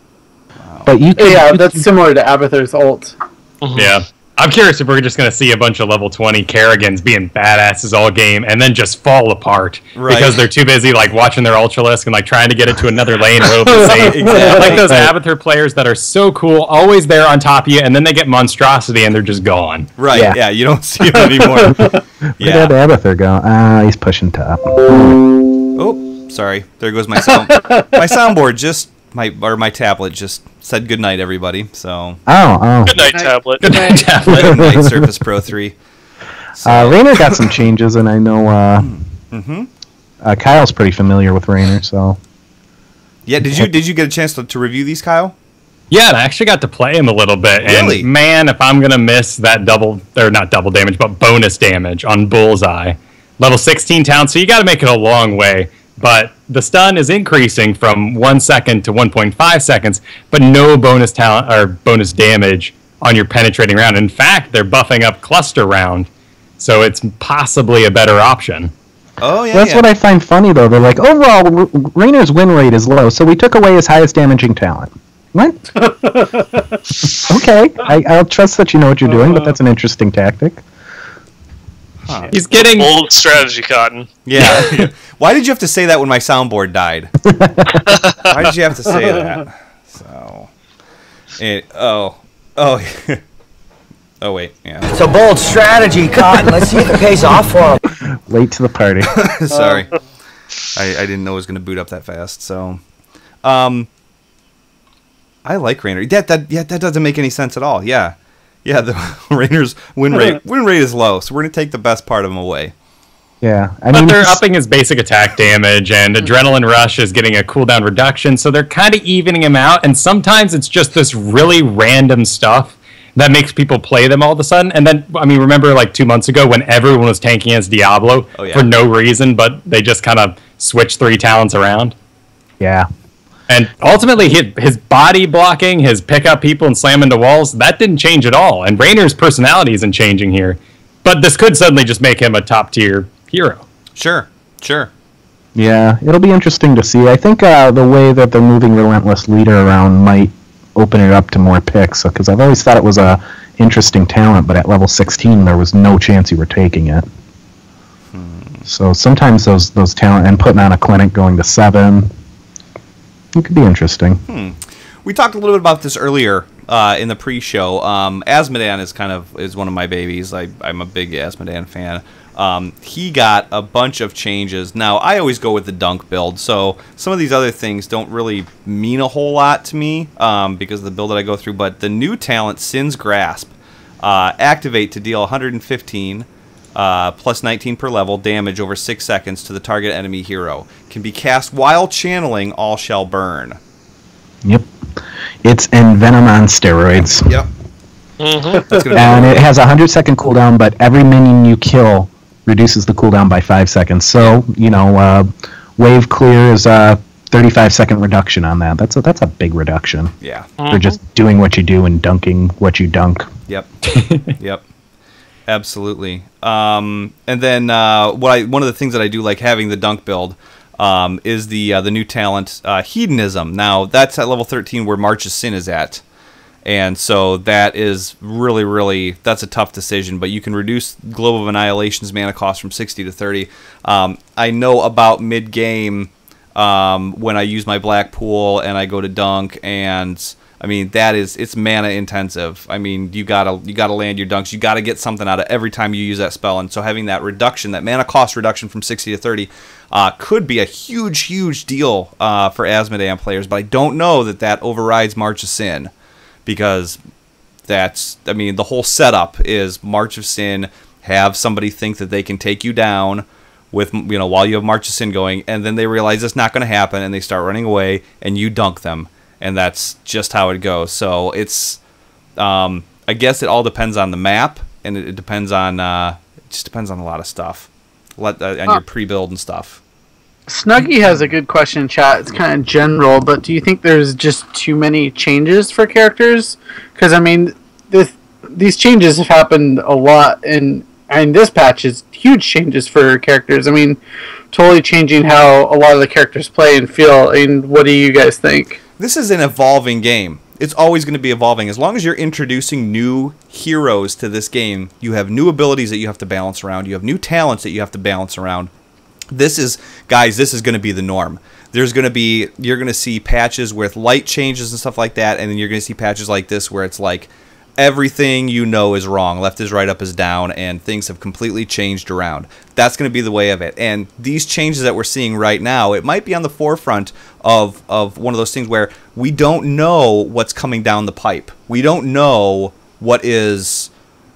Wow. But that's similar to Abathur's ult. Yeah. I'm curious if we're just going to see a bunch of level 20 Kerrigans being badasses all game and then just fall apart because they're too busy like watching their Ultralisk and like trying to get it to another lane and hope it's safe. Exactly. Like those Abathur players that are so cool, always there on top of you, and then they get monstrosity and they're just gone. Right, yeah, you don't see them anymore. Where did Abathur go? He's pushing top. Oh, sorry. There goes my sound. My soundboard my tablet just said goodnight, everybody. So good night, tablet. Good night, tablet. Good night, Surface Pro 3. So. Rainer got some changes, and I know Kyle's pretty familiar with Rainer. So yeah, did you get a chance to review these, Kyle? Yeah, and I actually got to play him a little bit. Really? And man, if I'm gonna miss that not double damage, but bonus damage on Bullseye, level 16 talent. So you got to make it a long way. But the stun is increasing from 1 second to 1.5 seconds, but no bonus talent or bonus damage on your penetrating round. In fact, they're buffing up cluster round, so it's possibly a better option. Oh yeah, that's what I find funny though. They're like, overall, Rainer's win rate is low, so we took away his highest damaging talent. What? Okay, I'll trust that you know what you're doing, but that's an interesting tactic. Huh. He's getting bold strategy, Cotton. Yeah. Why did you have to say that when my soundboard died? Why did you have to say that? So, Oh wait, yeah. It's a bold strategy, Cotton. Let's see if it pays off for him. Late to the party. Sorry, I didn't know it was going to boot up that fast. So, I like Rainer. That doesn't make any sense at all. Yeah, the Rainer's win rate is low, so we're going to take the best part of him away. Yeah, but they're upping his basic attack damage, and Adrenaline Rush is getting a cooldown reduction, so they're kind of evening him out, and sometimes it's just this really random stuff that makes people play them all of a sudden. And then, I mean, remember like 2 months ago when everyone was tanking as Diablo for no reason, but they just kind of switched 3 talents around? Yeah. And ultimately, his body blocking, his pick up people and slam into walls, that didn't change at all. And Rainer's personality isn't changing here. But this could suddenly just make him a top-tier hero. Sure. Yeah, it'll be interesting to see. I think the way that they're moving Relentless Leader around might open it up to more picks, because I've always thought it was a interesting talent, but at level 16 there was no chance you were taking it. So sometimes those talent, and putting on a clinic going to 7, it could be interesting. We talked a little bit about this earlier in the pre-show. Asmodan is one of my babies. I'm a big Asmodan fan. He got a bunch of changes. Now, I always go with the dunk build, so some of these other things don't really mean a whole lot to me because of the build that I go through, but the new talent, Sin's Grasp, activate to deal 115 plus 19 per level damage over 6 seconds to the target enemy hero. Can be cast while channeling All Shall Burn. Yep. It's Envenom on steroids. Yep. And it has a 100-second cooldown, but every minion you kill reduces the cooldown by 5 seconds. So, wave clear is a 35-second reduction on that. That's a big reduction. Yeah. For just doing what you do and dunking what you dunk. Yep. Yep. Absolutely. And then one of the things that I do like having the dunk build is the new talent, Hedonism. Now, that's at level 13 where March's Sin is at. And so that is really, really, that's a tough decision. But you can reduce Globe of Annihilation's mana cost from 60 to 30. I know about mid-game when I use my Black Pool and I go to dunk, and I mean it's mana intensive. I mean you gotta land your dunks. You gotta get something out of every time you use that spell. And so having that reduction, that mana cost reduction from 60 to 30, could be a huge deal for Asmodan players. But I don't know that overrides March of Sin. Because the whole setup is March of Sin, have somebody think that they can take you down with, while you have March of Sin going, and then they realize it's not going to happen, and they start running away, and you dunk them, and that's just how it goes. So it's, I guess it all depends on the map, and it depends on, it just depends on a lot of stuff, on your pre-build and stuff. Snuggy has a good question in chat. It's kind of general, but do you think there's just too many changes for characters? Because, I mean, these changes have happened a lot, and this patch is huge changes for characters. I mean, totally changing how a lot of the characters play and feel. I mean, what do you guys think? This is an evolving game. It's always going to be evolving. As long as you're introducing new heroes to this game, you have new abilities that you have to balance around. You have new talents that you have to balance around. This is going to be the norm. You're going to see patches with light changes and stuff like that, and then you're going to see patches like this where it's like everything is wrong. Left is right, up is down, and things have completely changed around. That's going to be the way of it. And these changes that we're seeing right now, it might be on the forefront of one of those things where we don't know what's coming down the pipe. We don't know what is...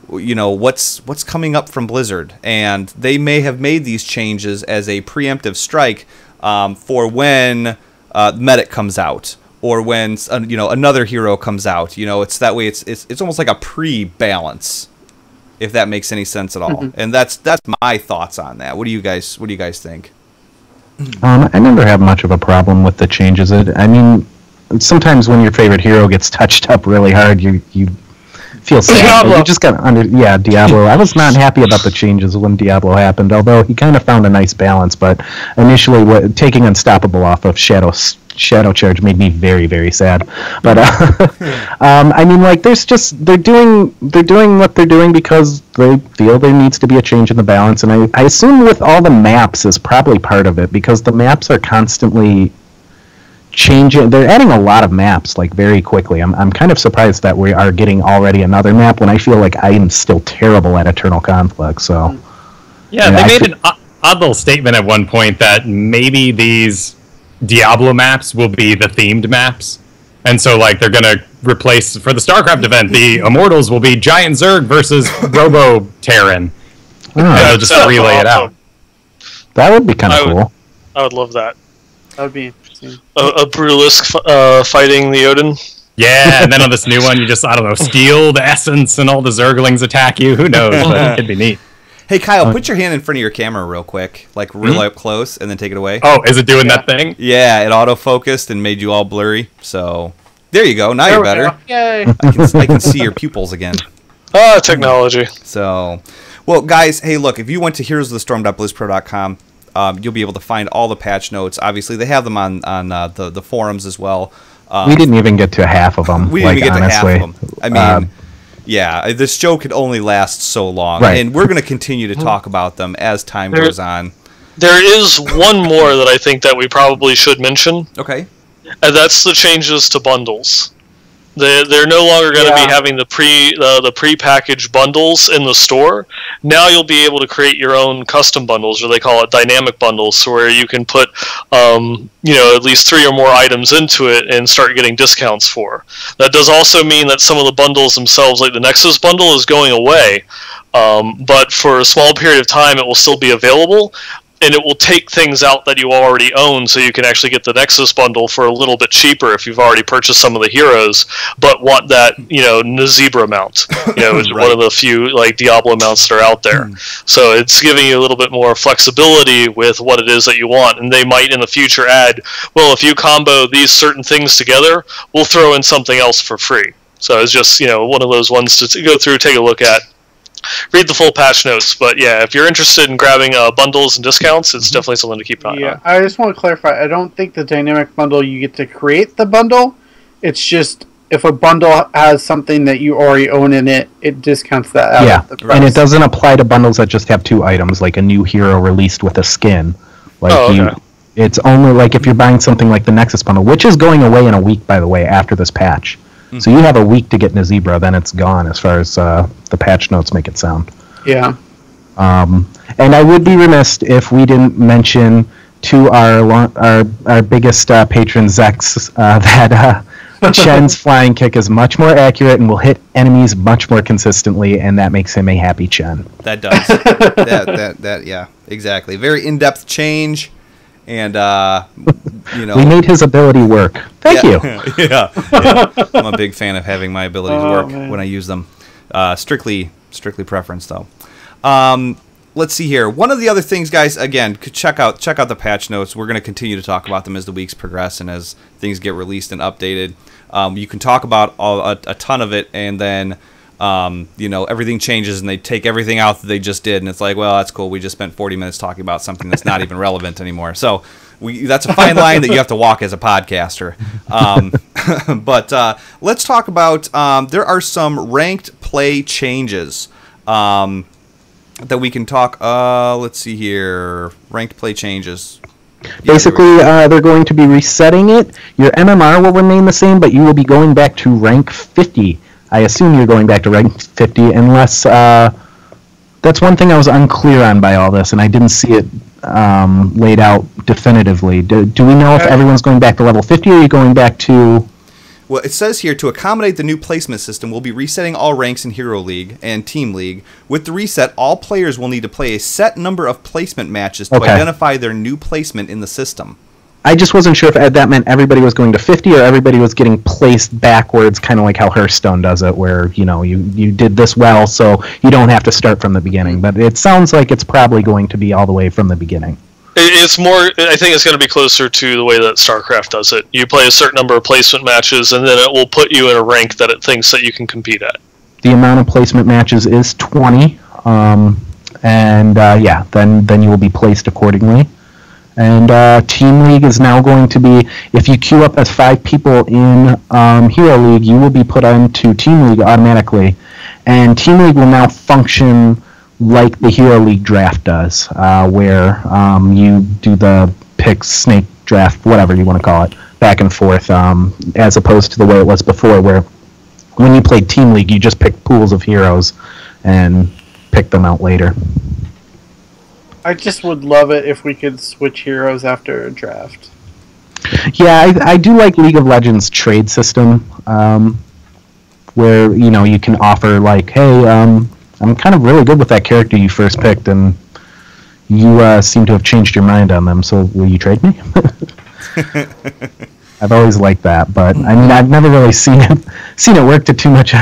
what's coming up from Blizzard, and they may have made these changes as a preemptive strike for when Medic comes out, or when another hero comes out. It's that way. It's almost like a pre-balance, if that makes any sense at all. Mm-hmm. And that's my thoughts on that. What do you guys think? I never have much of a problem with the changes. I mean, sometimes when your favorite hero gets touched up really hard, you feel sad. You just got Diablo. I was not happy about the changes when Diablo happened, although he kind of found a nice balance. But initially, taking Unstoppable off of Shadow Charge made me very, very sad. But I mean, like, they're doing what they're doing because they feel there needs to be a change in the balance, and I assume with all the maps is probably part of it, because the maps are constantly changing. They're adding a lot of maps like very quickly. I'm kind of surprised that we are getting already another map when I feel like I am still terrible at Eternal Conflict. So yeah, they made an odd little statement at one point that maybe these Diablo maps will be the themed maps, and so like they're gonna replace for the StarCraft event the Immortals will be Giant Zerg versus Robo Terran. Just relay it out. That would be kind of cool. I would love that. That would be interesting. A Brutalisk fighting the Odin. Yeah, and then on this new one, you just, I don't know, steal the essence and all the Zerglings attack you. Who knows? But it'd be neat. Hey, Kyle, put your hand in front of your camera real quick, like real up close, and then take it away. Oh, is it doing that thing? Yeah, it auto-focused and made you all blurry. So there you go. Now you're better. Yay! I can see your pupils again. Ah, technology. So, well, guys, hey, look, if you went to heroesofthestorm.blizzpro.com, you'll be able to find all the patch notes. Obviously, they have them on the forums as well. We didn't even get to half of them. We didn't even get to half of them. I mean, yeah, this show could only last so long, right. And we're going to continue to talk about them as time goes on. There is one more that I think that we probably should mention. Okay. And that's the changes to bundles. They're no longer going to be having the pre-packaged bundles in the store. Now you'll be able to create your own custom bundles, or they call it dynamic bundles, where you can put at least 3 or more items into it and start getting discounts for. That does also mean that some of the bundles themselves, like the Nexus bundle, is going away. But for a small period of time, it will still be available. And it will take things out that you already own, so you can actually get the Nexus bundle for a little bit cheaper if you've already purchased some of the heroes, but want that, Nazibra mount, which is one of the few like Diablo mounts that are out there. So it's giving you a little bit more flexibility with what it is that you want, and they might in the future add, well, if you combo these certain things together, we'll throw in something else for free. So it's just one of those ones to go through, take a look at. Read the full patch notes, but yeah, if you're interested in grabbing bundles and discounts, it's definitely something to keep an eye on. Yeah, I just want to clarify, I don't think the dynamic bundle, you get to create the bundle. It's just, if a bundle has something that you already own in it, it discounts that out. Yeah, and it doesn't apply to bundles that just have 2 items, like a new hero released with a skin. It's only like if you're buying something like the Nexus bundle, which is going away in a week, by the way, after this patch. So you have a week to get Nazibra, then it's gone, as far as the patch notes make it sound. Yeah. And I would be remiss if we didn't mention to our biggest patron, Zex, that Chen's flying kick is much more accurate and will hit enemies much more consistently, and that makes him a happy Chen. That does. Yeah, exactly. Very in-depth change. And we made his ability work. Thank you. Yeah. I'm a big fan of having my abilities work when I use them. Strictly preference though. Let's see here. One of the other things, guys, again, check out the patch notes. We're going to continue to talk about them as the weeks progress and as things get released and updated. You can talk about a ton of it, and then everything changes and they take everything out that they just did, and it's like, well, that's cool. We just spent 40 minutes talking about something that's not even relevant anymore. So that's a fine line that you have to walk as a podcaster. But let's talk about there are some ranked play changes that we can talk. Let's see here. Ranked play changes. Basically, they're going to be resetting it. Your MMR will remain the same, but you will be going back to rank 50. I assume you're going back to rank 50, unless that's one thing I was unclear on by all this, and I didn't see it laid out definitively. Do we know if everyone's going back to level 50, or are you going back to... Well, it says here, to accommodate the new placement system, we'll be resetting all ranks in Hero League and Team League. With the reset, all players will need to play a set number of placement matches to identify their new placement in the system. I just wasn't sure if that meant everybody was going to 50 or everybody was getting placed backwards, kind of like how Hearthstone does it, where you did this well, so you don't have to start from the beginning. But it sounds like it's probably going to be all the way from the beginning. It's more. I think it's going to be closer to the way that StarCraft does it. You play a certain number of placement matches, and then it will put you in a rank that it thinks that you can compete at. The amount of placement matches is 20, then you will be placed accordingly. And Team League is now going to be, if you queue up as 5 people in Hero League, you will be put onto Team League automatically. And Team League will now function like the Hero League draft does, where you do the pick, snake draft, whatever you want to call it, back and forth, as opposed to the way it was before, where when you played Team League, you just picked pools of heroes and picked them out later. I just would love it if we could switch heroes after a draft. Yeah, I do like League of Legends trade system, where you can offer like, hey, I'm kind of really good with that character you first picked, and you seem to have changed your mind on them. So will you trade me? I've always liked that, but I mean, I've never really seen it work to too much.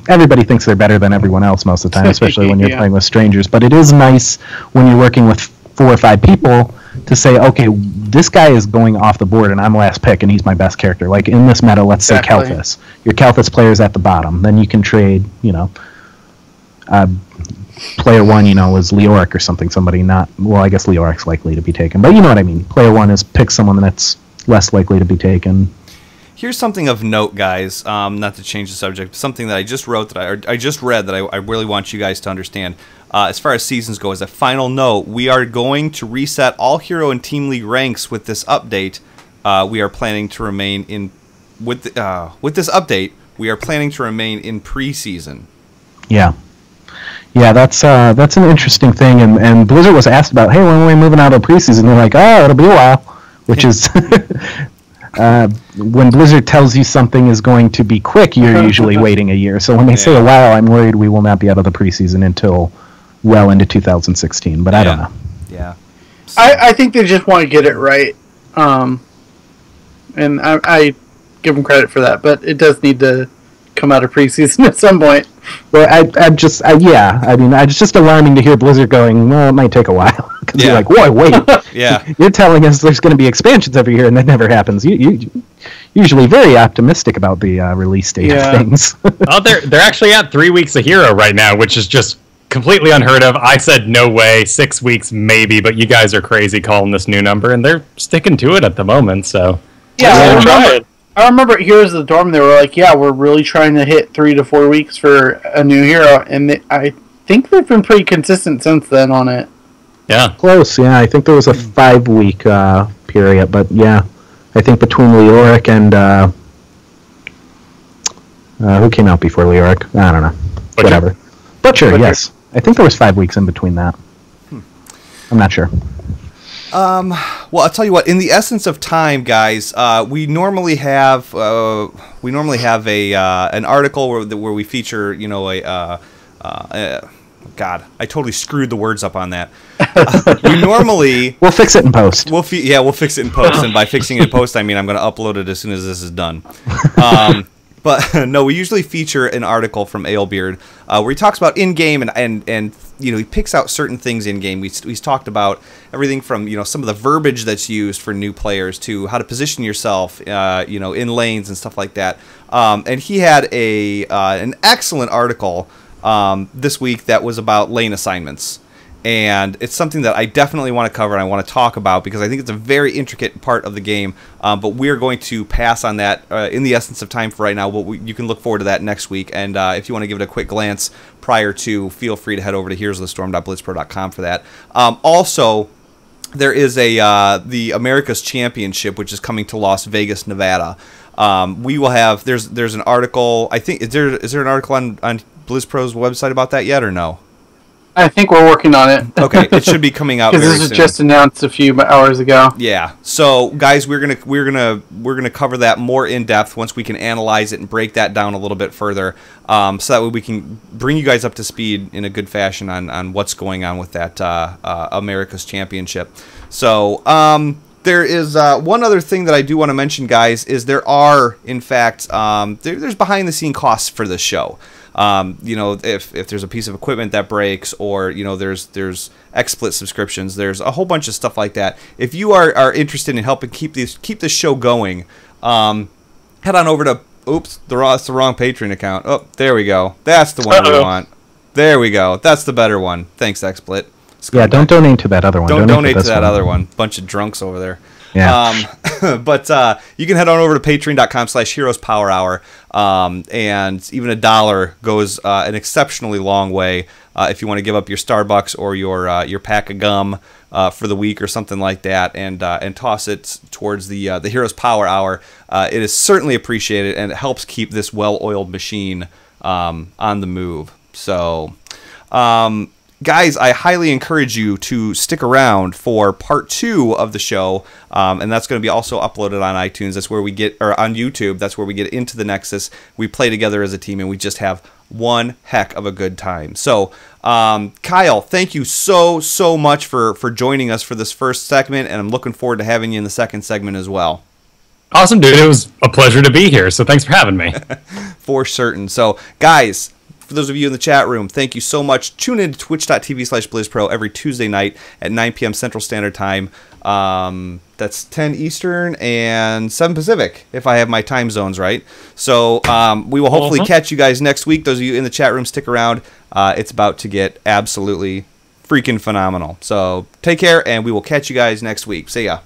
Everybody thinks they're better than everyone else most of the time, especially when you're playing with strangers. But it is nice when you're working with 4 or 5 people to say, okay, this guy is going off the board and I'm last pick and he's my best character. Like in this meta, let's say Kalthus. Your Kalthus player is at the bottom. Then you can trade, player 1, is Leoric or something. Somebody not, well, I guess Leoric's likely to be taken. But you know what I mean. Player 1 is pick someone that's less likely to be taken. Here's something of note, guys, not to change the subject, something that I just wrote, that I just read, that I really want you guys to understand. As far as seasons go, as a final note, we are going to reset all Hero and Team League ranks with this update. We are planning to remain in, with this update, we are planning to remain in preseason. Yeah. Yeah, that's an interesting thing, and Blizzard was asked about, hey, when are we moving out of preseason? They're like, oh, it'll be a while, which is... when Blizzard tells you something is going to be quick, you're usually waiting a year. So when they say a while, I'm worried we will not be out of the preseason until well into 2016. But I don't know. Yeah, I think they just want to get it right, and I give them credit for that. But it does need to come out of preseason at some point. Well, it's just alarming to hear Blizzard going, well, it might take a while. Because you're like, whoa, wait. You're telling us there's going to be expansions every year, and that never happens. You usually very optimistic about the release date of things. Oh, they're actually at 3 weeks a hero right now, which is just completely unheard of. I said no way, 6 weeks maybe, but you guys are crazy calling this new number, and they're sticking to it at the moment. So I remember at Heroes of the Dorm, they were like, yeah, we're really trying to hit 3 to 4 weeks for a new hero, and I think they've been pretty consistent since then on it. Yeah. Close, yeah. I think there was a 5-week period, but yeah. I think between Leoric and... who came out before Leoric? I don't know. Butcher? Whatever. Butcher, yes. I think there was 5 weeks in between that. I'm not sure. Well, I'll tell you what. In the essence of time, guys, we normally have an article where we feature, God, I totally screwed the words up on that. We normally we'll fix it in post. We'll fix it in post, and by fixing it in post, I mean I'm going to upload it as soon as this is done. But no, we usually feature an article from Alebeard where he talks about in-game and he picks out certain things in-game. He's talked about everything from some of the verbiage that's used for new players to how to position yourself in lanes and stuff like that. And he had an excellent article this week that was about lane assignments. And it's something that I definitely want to cover and I want to talk about because I think it's a very intricate part of the game. But we're going to pass on that in the essence of time for right now. You can look forward to that next week. And if you want to give it a quick glance prior to, feel free to head over to heroesofthestorm.blitzpro.com for that. Also, there is the America's Championship, which is coming to Las Vegas, Nevada. We will have there's an article. I think is there an article on BlizzPro's website about that yet or no? I think we're working on it. Okay, it should be coming out very soon. Because this was just announced a few hours ago. Yeah. So, guys, we're gonna cover that more in depth once we can analyze it and break that down a little bit further, so that way we can bring you guys up to speed in a good fashion on what's going on with that America's Championship. So, there is one other thing that I do want to mention, guys, is there are, in fact, there's behind-the-scene costs for this show. If there's a piece of equipment that breaks, or there's XSplit subscriptions, there's a whole bunch of stuff like that. If you are interested in helping keep this show going, head on over to that's the wrong Patreon account. Oh, there we go. That's the one we want. There we go. That's the better one. Thanks, XSplit. Yeah, don't donate to that other one. Don't donate to that other one. Bunch of drunks over there. Yeah. But you can head on over to patreon.com/heroespowerhour, and even $1 goes an exceptionally long way if you want to give up your Starbucks or your pack of gum for the week or something like that, and toss it towards the Heroes Power Hour. It is certainly appreciated, and it helps keep this well-oiled machine on the move. So, guys, I highly encourage you to stick around for part 2 of the show, and that's going to be also uploaded on iTunes. That's where we get, or on YouTube. That's where we get into the Nexus. We play together as a team, and we just have one heck of a good time. So, Kyle, thank you so much for joining us for this first segment, and I'm looking forward to having you in the second segment as well. Awesome, dude. It was a pleasure to be here, so thanks for having me. For certain. So, guys, for those of you in the chat room, thank you so much. Tune in to twitch.tv/BlizzPro every Tuesday night at 9 p.m. Central Standard Time. That's 10 Eastern and 7 Pacific, if I have my time zones right. So we will hopefully catch you guys next week. Those of you in the chat room, stick around. It's about to get absolutely freaking phenomenal. So take care, and we will catch you guys next week. See ya.